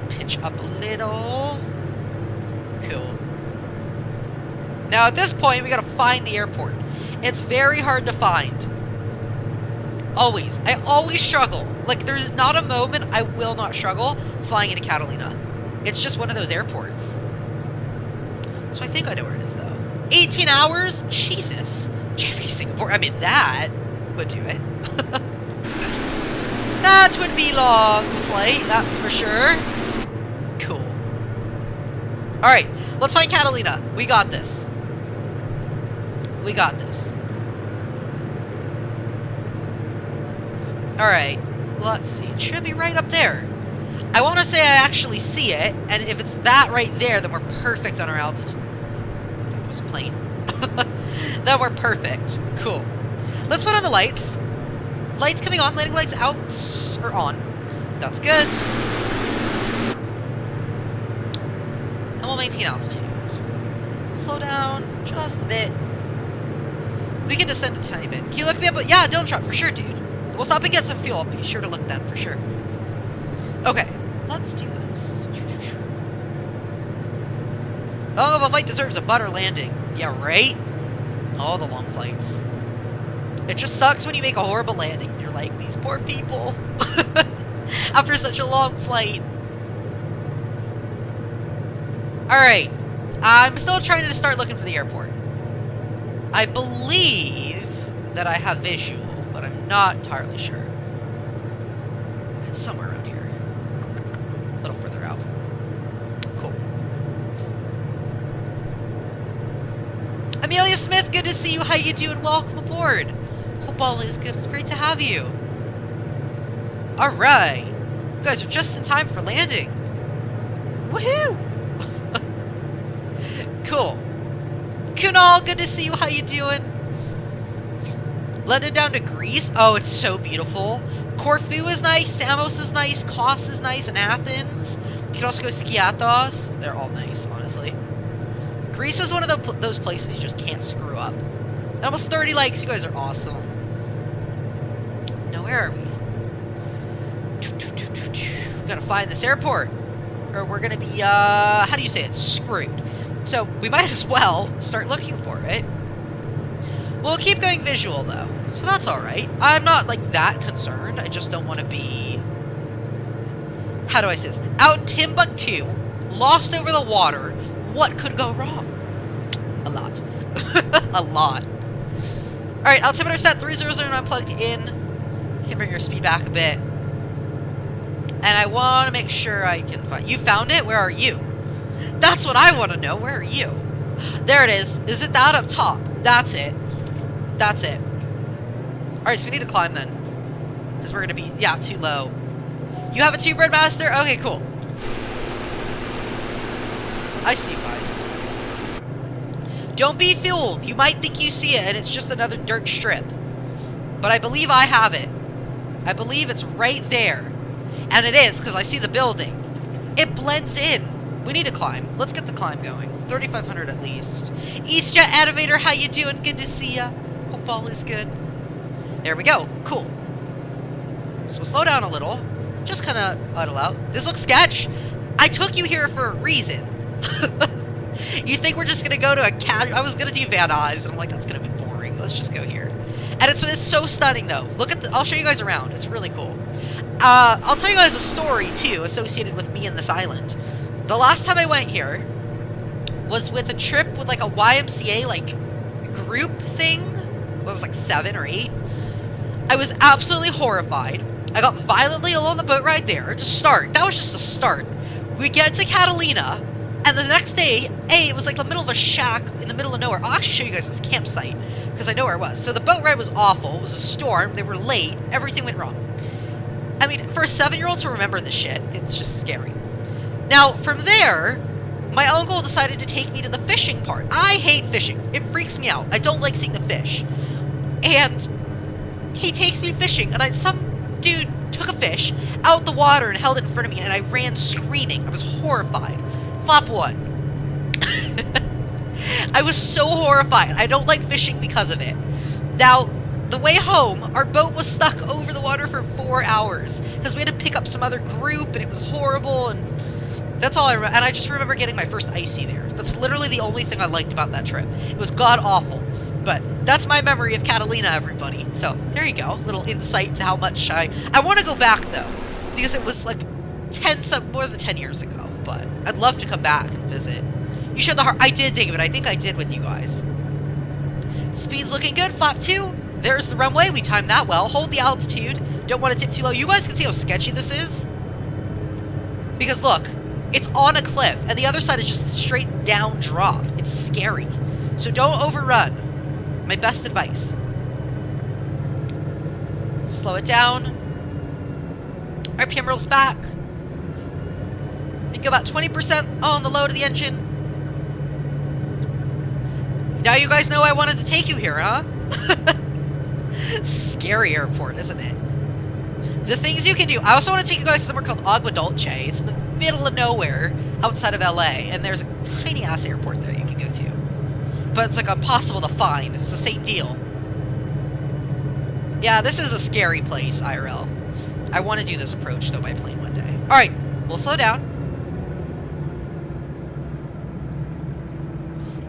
Speaker 2: Pitch up a little. Cool. Now, at this point, we gotta find the airport. It's very hard to find. Always. I always struggle. Like, there's not a moment I will not struggle flying into Catalina. It's just one of those airports. So I think I know where it is, though. 18 hours? Jesus. JFK Singapore. I mean, that would do it. That would be long flight, that's for sure. Cool. Alright, let's find Catalina. We got this. We got this. Alright, let's see. It should be right up there. I want to say I actually see it, and if it's that right there, then we're perfect on our altitude. That was a plane. Then we're perfect. Cool. Let's put on the lights. Lights coming on, landing lights out, or on. That's good. And we'll maintain altitude. Slow down just a bit. We can descend a tiny bit. Can you look me up? Yeah, Dylan Trot, for sure, dude. We'll stop and get some fuel. I'll be sure to look then, for sure. Okay, let's do this. Long of a flight deserves a butter landing. Yeah, right? All the long flights. It just sucks when you make a horrible landing. You're like, these poor people. After such a long flight. Alright. I'm still trying to start looking for the airport. I believe that I have visual, but I'm not entirely sure. It's somewhere around here. A little further out. Cool. Amelia Smith, good to see you. How you doing? Welcome aboard. Hope all is good. It's great to have you. Alright. You guys are just in time for landing. Woohoo! Cool. Kunal, good to see you. How you doing? London down to Greece. Oh, it's so beautiful. Corfu is nice. Samos is nice. Kos is nice. And Athens. You can also go Skiathos. They're all nice, honestly. Greece is one of those places you just can't screw up. And almost 30 likes. You guys are awesome. Now, where are we? We gotta find this airport. Or we're gonna be, how do you say it? Screwed. So, we might as well start looking for it. We'll keep going visual, though. So that's alright. I'm not, like, that concerned. I just don't want to be... How do I say this? Out in Timbuktu, lost over the water. What could go wrong? A lot. A lot. Alright, altimeter set 3009 plugged in. Can bring your speed back a bit. And I want to make sure I can find... You found it? Where are you? That's what I want to know. Where are you? There it is. Is it that up top? That's it. That's it. Alright, so we need to climb then. Because we're gonna be, yeah, too low. You have a tube bread master? Okay, cool. I see you guys. Don't be fooled. You might think you see it and it's just another dirt strip. But I believe I have it. I believe it's right there. And it is, because I see the building. It blends in. We need to climb. Let's get the climb going. 3,500 at least. EastJet Animator, how you doing? Good to see ya. Hope all is good. There we go. Cool. So we'll slow down a little. Just kind of idle out. This looks sketch. I took you here for a reason. You think we're just going to go to a I was going to do Van Nuys, and I'm like, that's going to be boring. Let's just go here. And it's so stunning, though. Look at I'll show you guys around. It's really cool. I'll tell you guys a story, too, associated with me and this island. The last time I went here was with a trip with, like, a YMCA, like, group thing. It was, like, 7 or 8. I was absolutely horrified. I got violently ill on the boat ride there to start. That was just a start. We get to Catalina, and the next day, it was like the middle of a shack in the middle of nowhere. I'll actually show you guys this campsite, because I know where it was. So the boat ride was awful. It was a storm. They were late. Everything went wrong. I mean, for a 7-year-old to remember this shit, it's just scary. Now, from there, my uncle decided to take me to the fishing part. I hate fishing. It freaks me out. I don't like seeing the fish. And he takes me fishing, and some dude took a fish out the water and held it in front of me, and I ran screaming. I was horrified. Flop 1. I was so horrified. I don't like fishing because of it. Now, the way home, our boat was stuck over the water for 4 hours because we had to pick up some other group, and it was horrible, and that's all I remember. And I just remember getting my first icy there. That's literally the only thing I liked about that trip. It was god-awful. But that's my memory of Catalina, everybody. So, there you go. Little insight to how much I want to go back, though. Because it was, like, more than 10 years ago. But I'd love to come back and visit. You showed the heart. I did, David. I think I did with you guys. Speed's looking good. Flap 2. There's the runway. We timed that well. Hold the altitude. Don't want to tip too low. You guys can see how sketchy this is. Because, look. It's on a cliff. And the other side is just a straight down drop. It's scary. So don't overrun. My best advice. Slow it down. RPM rolls back. We go about 20% on the low to the engine. Now you guys know I wanted to take you here, huh? Scary airport, isn't it? The things you can do. I also want to take you guys to somewhere called Agua Dulce. It's in the middle of nowhere outside of LA. And there's a tiny ass airport there you can go to. But it's like impossible to find. It's the same deal. Yeah, this is a scary place, IRL. I want to do this approach, though, by plane one day. Alright, we'll slow down.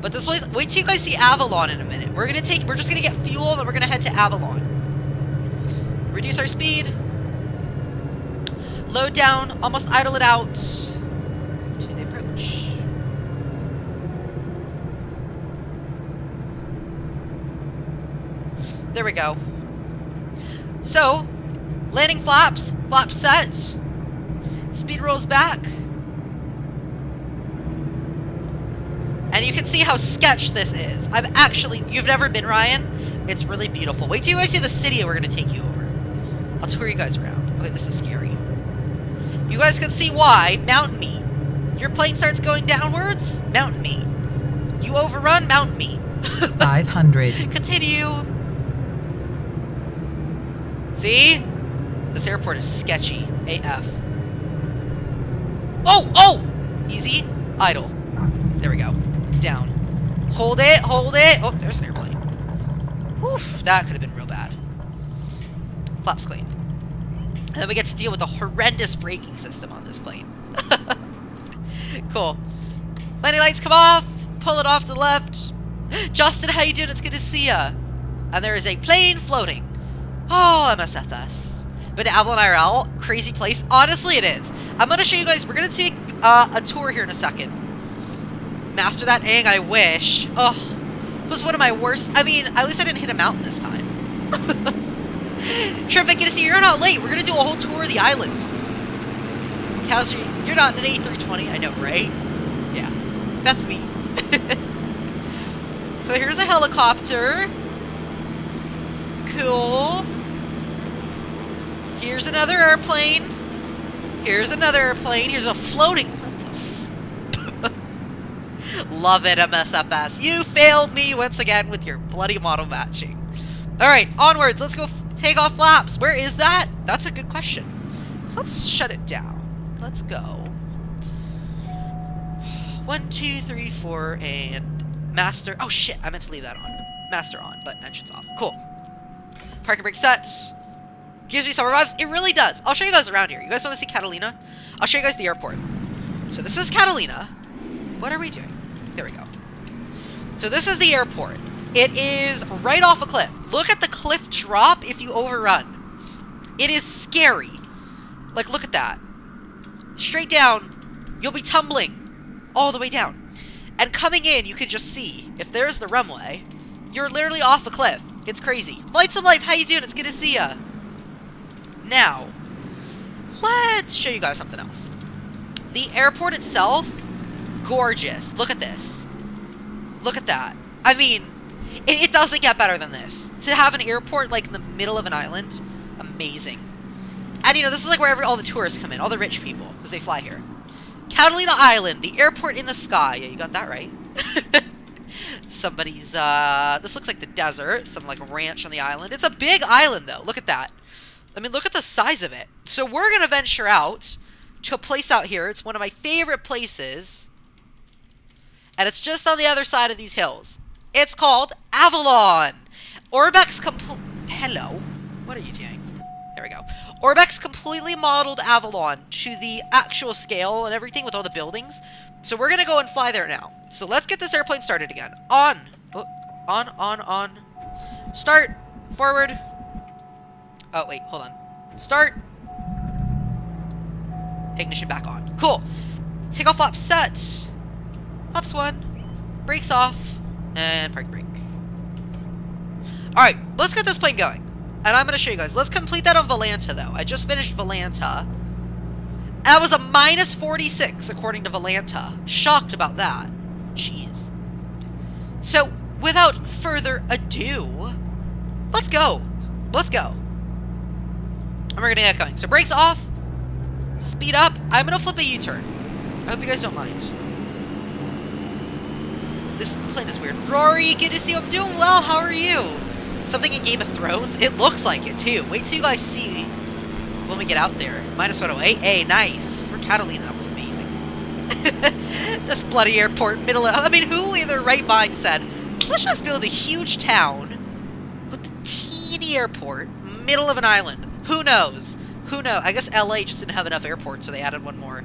Speaker 2: But this place, wait till you guys see Avalon in a minute. We're just gonna get fuel, and then we're gonna head to Avalon. Reduce our speed. Load down, almost idle it out. To the approach. There we go. So, landing flaps, flap set, speed rolls back. And you can see how sketch this is. You've never been, Ryan? It's really beautiful. Wait till you guys see the city we're going to take you over. I'll tour you guys around. Okay, this is scary. You guys can see why. Mountain me. Your plane starts going downwards, mountain me. You overrun, mountain me.
Speaker 5: 500.
Speaker 2: Continue. See? This airport is sketchy. AF. Oh! Oh! Easy. Idle. There we go. Down. Hold it, hold it. Oh, there's an airplane. Whew, that could have been real bad. Flaps clean. And then we get to deal with the horrendous braking system on this plane. Cool. Landing lights come off. Pull it off to the left. Justin, how you doing? It's good to see ya. And there is a plane floating. Oh, MSFS. But Avalon IRL, crazy place. Honestly, it is. I'm going to show you guys. We're going to take a tour here in a second. Master that ang, I wish. Oh, it was one of my worst. I mean, at least I didn't hit a mountain this time. Terrific, good to see you. You're not late. We're going to do a whole tour of the island. How's you're not in an A320, I know, right? Yeah, that's me. So here's a helicopter. Cool. Here's another airplane. Here's another airplane. Here's a floating... Love it, MSFS. You failed me once again with your bloody model matching. Alright, onwards. Let's go take off flaps. Where is that? That's a good question. So let's shut it down. Let's go. 1, 2, 3, 4, and master. Oh shit, I meant to leave that on. Master on, but engine's off. Cool. Park and brake sets. Gives me summer vibes. It really does. I'll show you guys around here. You guys want to see Catalina? I'll show you guys the airport. So this is Catalina. What are we doing? There we go. So this is the airport. It is right off a cliff. Look at the cliff drop if you overrun. It is scary. Like, look at that. Straight down, you'll be tumbling all the way down. And coming in, you can just see, if there's the runway, you're literally off a cliff. It's crazy. Lights of Life, how you doing? It's good to see ya. Now, let's show you guys something else. The airport itself, gorgeous. Look at this. Look at that. I mean, it doesn't get better than this. To have an airport like in the middle of an island, amazing. And you know, this is like where all the tourists come in, all the rich people, because they fly here. Catalina Island, the airport in the sky. Yeah, you got that right. Somebody's, this looks like the desert, some like ranch on the island. It's a big island though, look at that. I mean, look at the size of it. So we're gonna venture out to a place out here. It's one of my favorite places. And it's just on the other side of these hills. It's called Avalon. Orbex Hello? What are you doing? There we go. Orbex completely modeled Avalon to the actual scale and everything with all the buildings. So we're gonna go and fly there now. So let's get this airplane started again. On. Oh, on. Start. Forward. Oh, wait, hold on. Start. Ignition back on. Cool. Takeoff flap set. Flaps 1. Brakes off. And park brake. Alright, let's get this plane going. And I'm going to show you guys. Let's complete that on Volanta, though. I just finished Volanta. That was a minus 46, according to Volanta. Shocked about that. Jeez. So, without further ado, let's go. Let's go. And we're going to get going. So, brakes off. Speed up. I'm going to flip a U-turn. I hope you guys don't mind. This plane is weird. Rory, good to see you. I'm doing well. How are you? Something in Game of Thrones? It looks like it, too. Wait till you guys see when we get out there. Minus 108. Hey, nice. We're Catalina. That was amazing. This bloody airport, middle of... I mean, who in their right mind said, let's just build a huge town with a teeny airport, middle of an island. Who knows? Who knows? I guess LA just didn't have enough airports, so they added one more.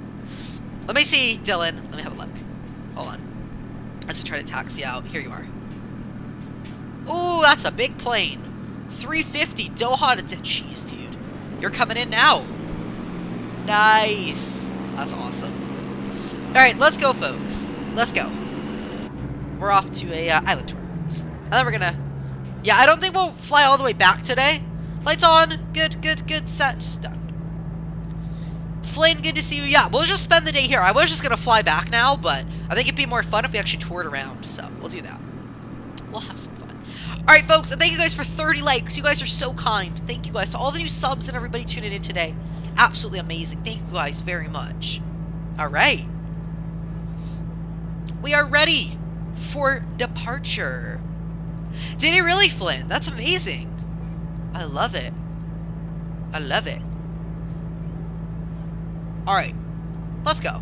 Speaker 2: Let me see, Dylan. Let me have a look. Hold on. Let's try to taxi out. Here you are. Ooh, that's a big plane. 350 Doha to jeez, dude. You're coming in now. Nice. That's awesome. Alright, let's go, folks. Let's go. We're off to a island tour. And then we're gonna... Yeah, I don't think we'll fly all the way back today. Lights on. Good. Set. Done. Flynn, good to see you. Yeah, we'll just spend the day here. I was just gonna fly back now, but I think it'd be more fun if we actually toured around. So, we'll do that. We'll have some fun. Alright, folks, and thank you guys for 30 likes. You guys are so kind. Thank you guys to all the new subs and everybody tuning in today. Absolutely amazing. Thank you guys very much. Alright. We are ready for departure. Did it really, Flynn? That's amazing. I love it. I love it. Alright. Let's go.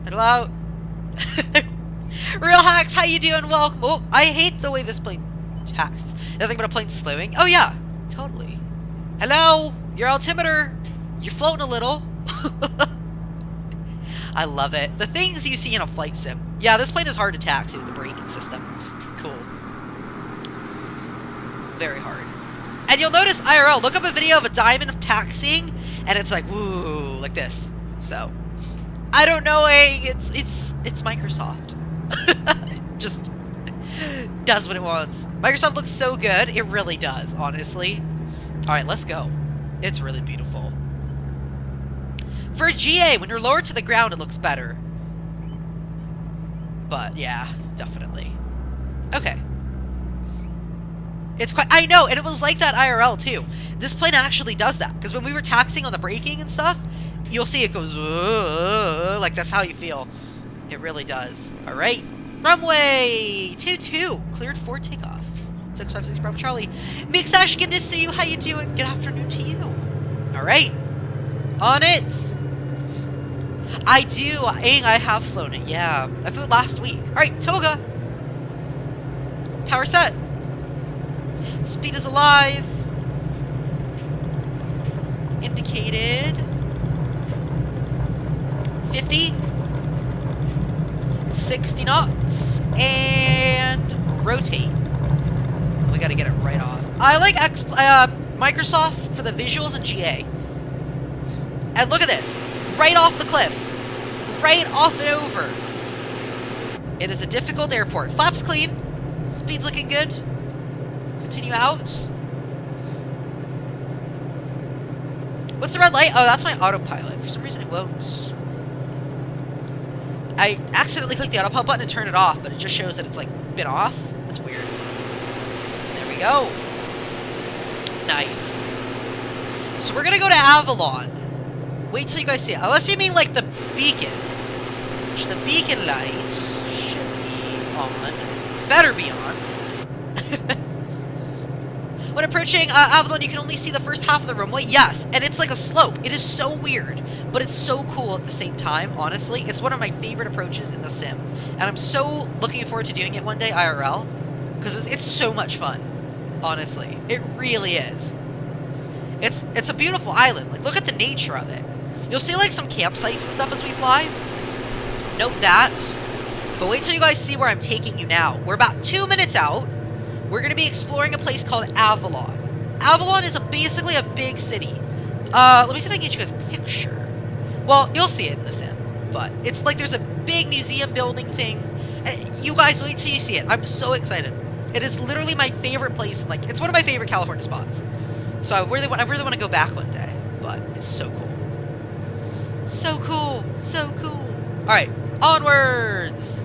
Speaker 2: Hello out. Real Hacks, how you doing? Welcome. Oh, I hate the way this plane taxes. Nothing but a plane slewing. Oh yeah, totally. Hello, your altimeter. You're floating a little. I love it. The things you see in a flight sim. Yeah, this plane is hard to taxi with the braking system. Cool. Very hard. And you'll notice IRL. Look up a video of a diamond of taxiing, and it's like woo, like this. So, I don't know. It's Microsoft. Just does what it wants. Microsoft looks so good. It really does, honestly. Alright, let's go. It's really beautiful. For a GA, when you're lower to the ground, it looks better. But, yeah, definitely. Okay. It's quite, I know, and it was like that IRL too. This plane actually does that, because when we were taxiing on the braking and stuff, you'll see it goes, like that's how you feel. It really does. All right, runway 22, cleared for takeoff. 656 Bravo Charlie. Mixash, good to see you. How you doing? Good afternoon to you. All right, on it. I do, Aang, I have flown it, yeah. I flew it last week. All right, Toga. Power set. Speed is alive. Indicated. 50. 60 knots. And rotate. We gotta get it right off. I like Microsoft for the visuals and GA. And look at this. Right off the cliff. Right off and over. It is a difficult airport. Flaps clean. Speed's looking good. Continue out. What's the red light? Oh, that's my autopilot. For some reason it won't. I accidentally clicked the autopilot button and turned it off, but it just shows that it's like been off. That's weird. There we go. Nice. So we're gonna go to Avalon. Wait till you guys see it. Unless you mean like the beacon. Which the beacon light should be on. Better be on. When approaching Avalon, you can only see the first half of the runway. Yes, and it's like a slope. It is so weird, but it's so cool at the same time, honestly. It's one of my favorite approaches in the sim. And I'm so looking forward to doing it one day, IRL, because it's so much fun, honestly. It really is. It's a beautiful island. Like, look at the nature of it. You'll see, like, some campsites and stuff as we fly. Note that. But wait till you guys see where I'm taking you now. We're about 2 minutes out. We're going to be exploring a place called Avalon. Avalon is basically a big city. Let me see if I can get you guys a picture. Well, you'll see it in the sim. But it's like there's a big museum building thing. And you guys wait till you see it. I'm so excited. It is literally my favorite place. Like, it's one of my favorite California spots. So I really want to go back one day. But it's so cool. So cool. So cool. Alright. Onwards!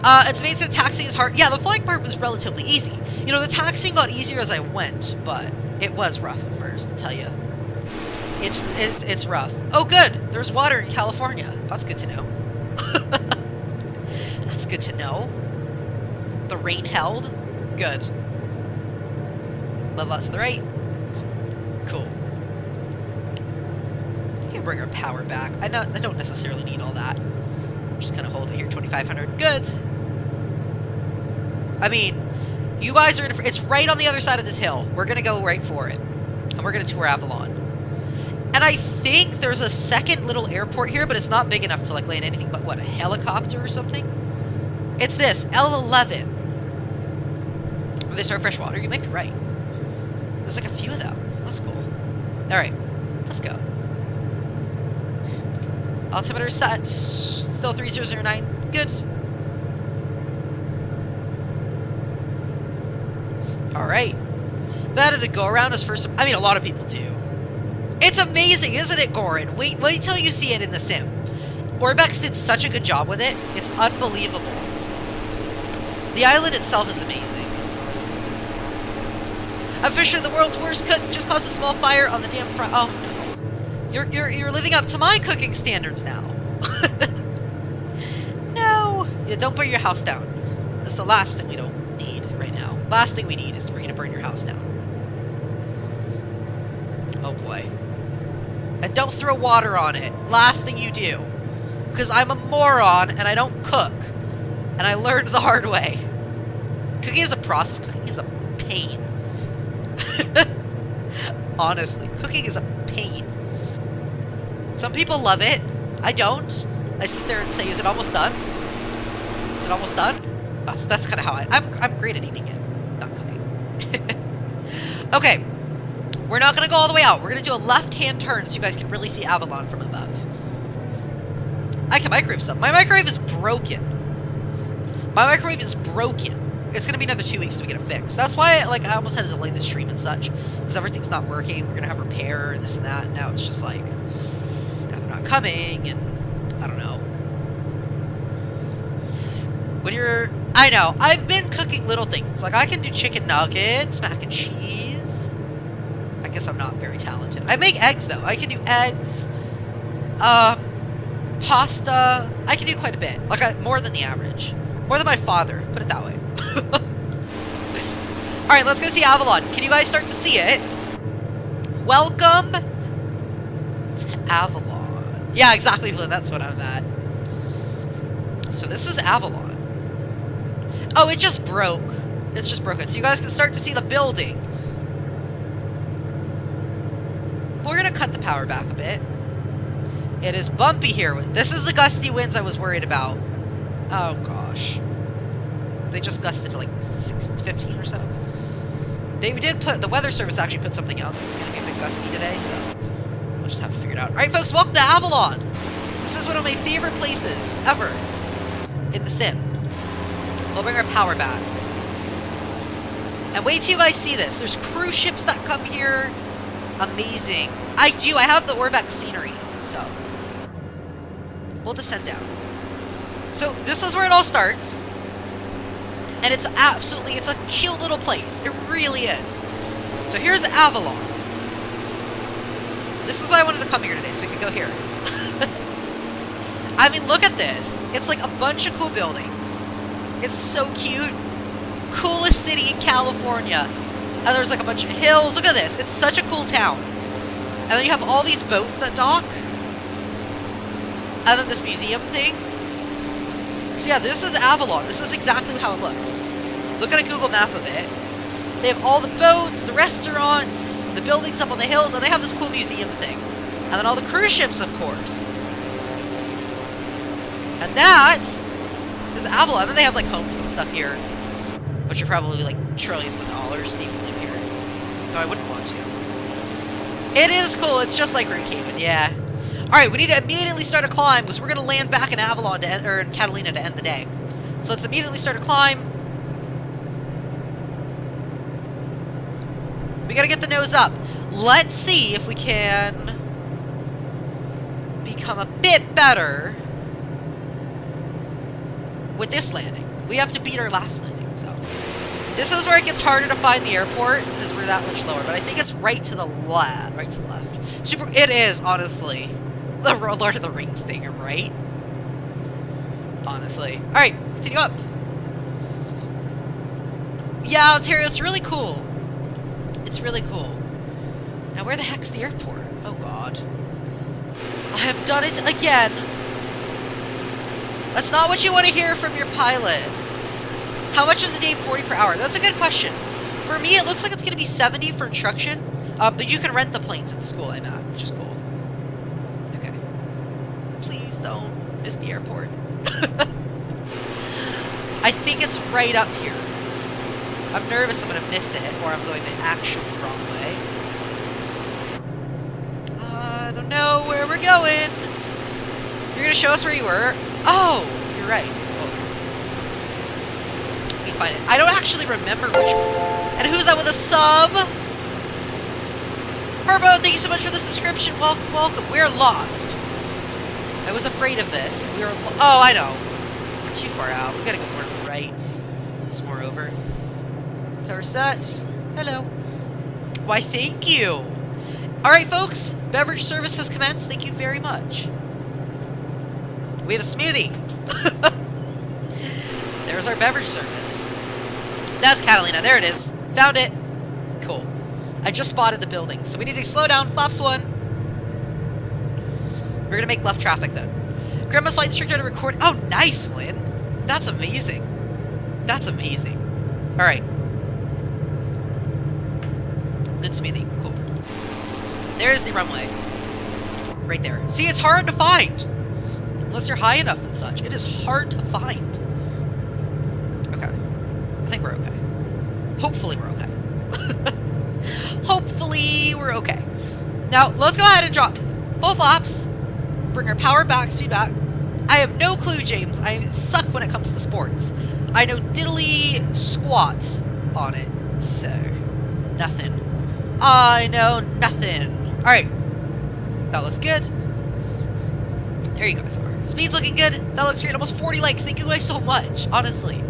Speaker 2: It's amazing that taxiing is hard. Yeah, the flying part was relatively easy. You know, the taxiing got easier as I went, but it was rough at first, I'll tell you. It's rough. Oh, good! There's water in California. That's good to know. That's good to know. The rain held. Good. Level out to the right. Cool. We can bring our power back. I don't necessarily need all that. Just kind of hold it here, 2,500. Good. I mean, you guys are in. It's right on the other side of this hill. We're gonna go right for it, and we're gonna tour Avalon. And I think there's a second little airport here, but it's not big enough to like land anything but what, a helicopter or something. It's this L11. Where they start freshwater. You might be right. There's like a few of them. That's cool. All right, let's go. Altimeter set. Still 3009. Good. Alright. That had to go around as first. I mean, a lot of people do. It's amazing, isn't it, Goran? Wait till you see it in the sim. Orbex did such a good job with it. It's unbelievable. The island itself is amazing. Officially, the world's worst cook just caused a small fire on the damn front. Oh no. You're living up to my cooking standards now. No! Yeah, don't burn your house down. That's the last thing we don't need right now. Last thing we need is for you to burn your house down. Oh boy. And don't throw water on it. Last thing you do. Because I'm a moron and I don't cook. And I learned the hard way. Cooking is a process. Cooking is a pain. Honestly, cooking is a pain. Some people love it. I don't. I sit there and say, is it almost done? Is it almost done? That's kind of how I'm great at eating it, not cooking. Okay, we're not gonna go all the way out. We're gonna do a left-hand turn so you guys can really see Avalon from above. I can microwave stuff. My microwave is broken. My microwave is broken. It's gonna be another 2 weeks to get it fixed. That's why I almost had to delay the stream and such, because everything's not working. We're gonna have repair and this and that. And now it's just like, now they're not coming, and I don't know. When you're I know. I've been cooking little things. Like, I can do chicken nuggets, mac and cheese. I guess I'm not very talented. I make eggs, though. I can do eggs, pasta. I can do quite a bit. Like, more than the average. More than my father. Put it that way. Alright, let's go see Avalon. Can you guys start to see it? Welcome to Avalon. Yeah, exactly, Flynn. That's what I'm at. So this is Avalon. Oh, it just broke. It's just broken. So you guys can start to see the building. We're going to cut the power back a bit. It is bumpy here. This is the gusty winds I was worried about. Oh, gosh. They just gusted to like 15 or so. They did put, the weather service actually put something out that was going to be a bit gusty today, so we'll just have to figure it out. Alright, folks, welcome to Avalon. This is one of my favorite places ever in the sim. We'll bring our power back. And wait till you guys see this. There's cruise ships that come here. Amazing. I have the Orbex scenery, so we'll descend down. So this is where it all starts. And it's a cute little place. It really is. So here's Avalon. This is why I wanted to come here today, so we could go here. I mean, look at this. It's like a bunch of cool buildings. It's so cute. Coolest city in California. And there's like a bunch of hills. Look at this. It's such a cool town. And then you have all these boats that dock. And then this museum thing. So yeah, this is Avalon. This is exactly how it looks. Look at a Google map of it. They have all the boats, the restaurants, the buildings up on the hills, and they have this cool museum thing. And then all the cruise ships, of course. And that is Avalon. And then they have like homes and stuff here, which are probably like trillions of dollars to even live here. No, I wouldn't want to. It is cool. It's just like Brookhaven, yeah. Alright, we need to immediately start a climb because we're going to land back in Avalon to end, or in Catalina to end the day. So let's immediately start a climb. We got to get the nose up. Let's see if we can become a bit better with this landing. We have to beat our last landing, so. This is where it gets harder to find the airport because we're that much lower. But I think it's right to the left. Right to the left. It is, honestly. The Lord of the Rings thing, right? Honestly. Alright, continue up. Yeah, Ontario, it's really cool. It's really cool. Now, where the heck's the airport? Oh, God. I have done it again. That's not what you want to hear from your pilot. How much is the DA40 per hour? That's a good question. For me, it looks like it's going to be 70 for instruction. But you can rent the planes at the school I'm at, which is cool. Okay. Please don't miss the airport. I think it's right up here. I'm nervous I'm going to miss it, or I'm going the actual wrong way. I don't know where we're going. You're going to show us where you were? Oh, you're right. Let me find it. I don't actually remember which one. And who's that with a sub? Herbo, thank you so much for the subscription. Welcome, welcome. We're lost. I was afraid of this. We were. Oh, I know. We're too far out. We gotta go more to the right. It's more over. Power set. Hello. Why, thank you. Alright, folks. Beverage service has commenced. Thank you very much. We have a smoothie. There's our beverage service. That's Catalina. There it is. Found it. Cool. I just spotted the building, so we need to slow down. Flaps 1. We're gonna make left traffic then. Grandma's flight instructor to record. Oh, nice, Flynn. That's amazing. That's amazing. All right. Good smoothie. Cool. There's the runway. Right there. See, it's hard to find. Unless you're high enough and such. It is hard to find. Okay. I think we're okay. Hopefully we're okay. Hopefully we're okay. Now, let's go ahead and drop full flaps. Bring our power back, speed back. I have no clue, James. I suck when it comes to sports. I know diddly squat on it. So, nothing. I know nothing. Alright. That looks good. There you guys are. Speed's looking good. That looks great. Almost 40 likes. Thank you guys so much. Honestly.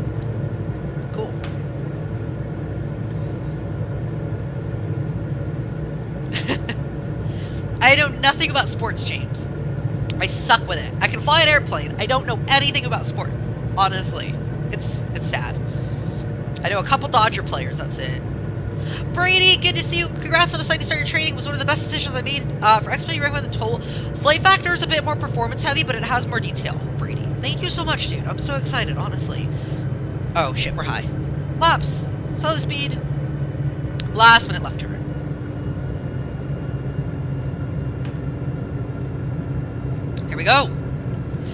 Speaker 2: I know nothing about sports, James. I suck with it. I can fly an airplane. I don't know anything about sports. Honestly. It's sad. I know a couple Dodger players, that's it. Brady, good to see you. Congrats on deciding to start your training. It was one of the best decisions I made. For X-Men, you recommend the total. Flight Factor is a bit more performance heavy, but it has more detail. Brady, thank you so much, dude. I'm so excited, honestly. Oh, shit, we're high. Laps. Slow the speed. Last minute left turn. Here we go.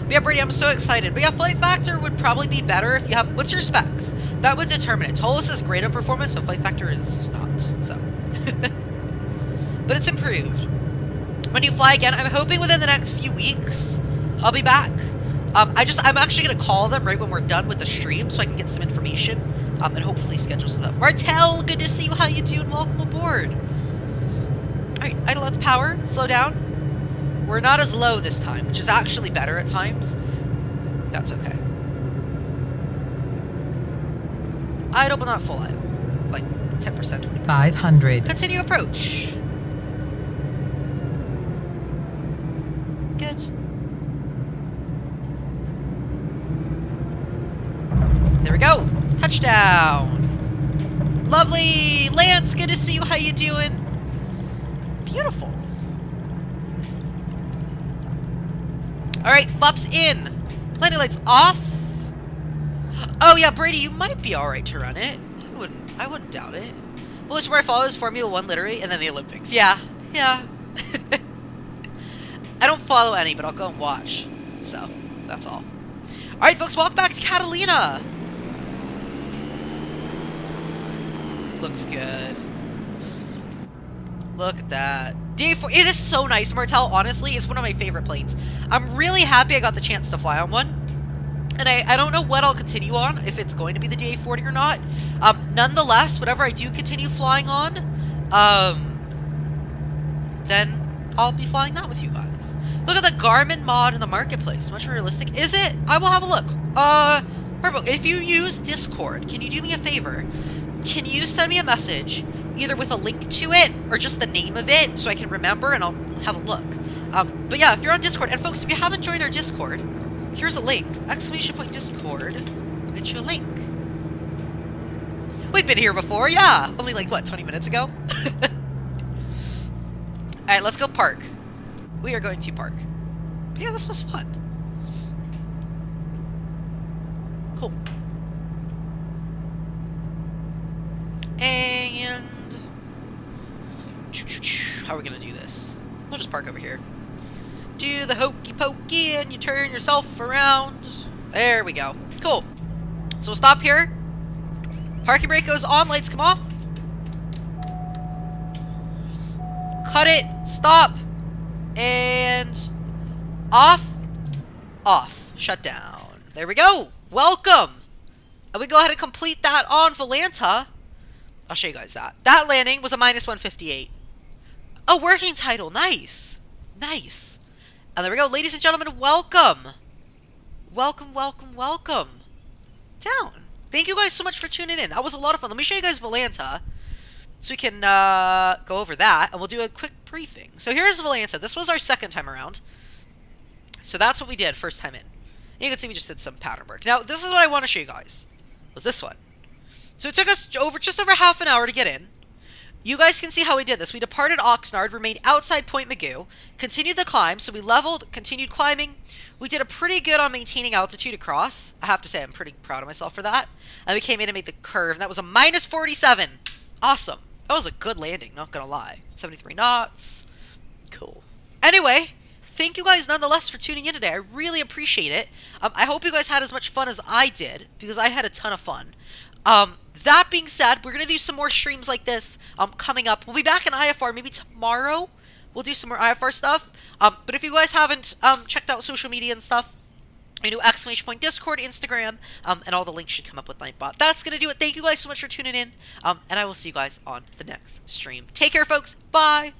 Speaker 2: But yeah, Brady, I'm so excited. But yeah, Flight Factor would probably be better if you have... What's your specs? That would determine it. Tolus is great on performance, so Flight Factor is not. So. But it's improved. When you fly again, I'm hoping within the next few weeks, I'll be back. I'm actually going to call them right when we're done with the stream so I can get some information. And hopefully schedule stuff. Martel, good to see you. How you doing? Welcome aboard. Alright, idle out the power. Slow down. We're not as low this time, which is actually better at times. That's okay. Idle, but not full idle. Like 10%, 20%.
Speaker 5: 500.
Speaker 2: Continue approach. Good. There we go. Touchdown. Lovely. Lance, good to see you. How you doing? Beautiful. Alright, Fups in. Landing lights off. Oh yeah, Brady, you might be alright to run it. I wouldn't doubt it. Well, this is where I follow is Formula 1 literally, and then the Olympics. Yeah. I don't follow any, but I'll go and watch. So, that's all. Alright, folks, welcome back to Catalina. Looks good. Look at that. DA40, it is so nice, Martel. Honestly, it's one of my favorite planes. I'm really happy I got the chance to fly on one. And I don't know what I'll continue on, if it's going to be the DA40 or not. Nonetheless, whatever I do continue flying on, then I'll be flying that with you guys. Look at the Garmin mod in the marketplace. Much more realistic. Is it? I will have a look. Purple, if you use Discord, can you do me a favor? Can you send me a message, either with a link to it, or just the name of it, so I can remember and I'll have a look. But yeah, if you're on Discord, and folks, if you haven't joined our Discord, here's a link. !Discord. Get you a link. We've been here before, yeah. Only like, what, 20 minutes ago? Alright, let's go park. We are going to park. But yeah, this was fun. Cool. And... how are we going to do this? We'll just park over here. Do the hokey pokey and you turn yourself around. There we go. Cool. So we'll stop here. Parking brake goes on, lights come off. Cut it, stop, and off, off, shut down. There we go. Welcome. And we go ahead and complete that on Volanta. I'll show you guys that. That landing was a -158. Oh, working title. Nice. Nice. And there we go. Ladies and gentlemen, welcome. Welcome, welcome, welcome. Down. Thank you guys so much for tuning in. That was a lot of fun. Let me show you guys Volanta so we can go over that, and we'll do a quick briefing. So here's Volanta. This was our second time around. So that's what we did first time in. And you can see we just did some pattern work. Now, this is what I want to show you guys. Was this one. So it took us just over half an hour to get in. You guys can see how we did this. We departed Oxnard, remained outside Point Magoo, continued the climb, so we leveled, continued climbing. We did a pretty good on maintaining altitude across. I have to say, I'm pretty proud of myself for that. And we came in and made the curve, and that was a -47. Awesome. That was a good landing, not gonna lie. 73 knots. Cool. Anyway, thank you guys nonetheless for tuning in today. I really appreciate it. I hope you guys had as much fun as I did, because I had a ton of fun. That being said, we're going to do some more streams like this coming up. We'll be back in IFR maybe tomorrow. We'll do some more IFR stuff. But if you guys haven't checked out social media and stuff, you know, !Discord, Instagram, and all the links should come up with Nightbot. That's going to do it. Thank you guys so much for tuning in, and I will see you guys on the next stream. Take care, folks. Bye.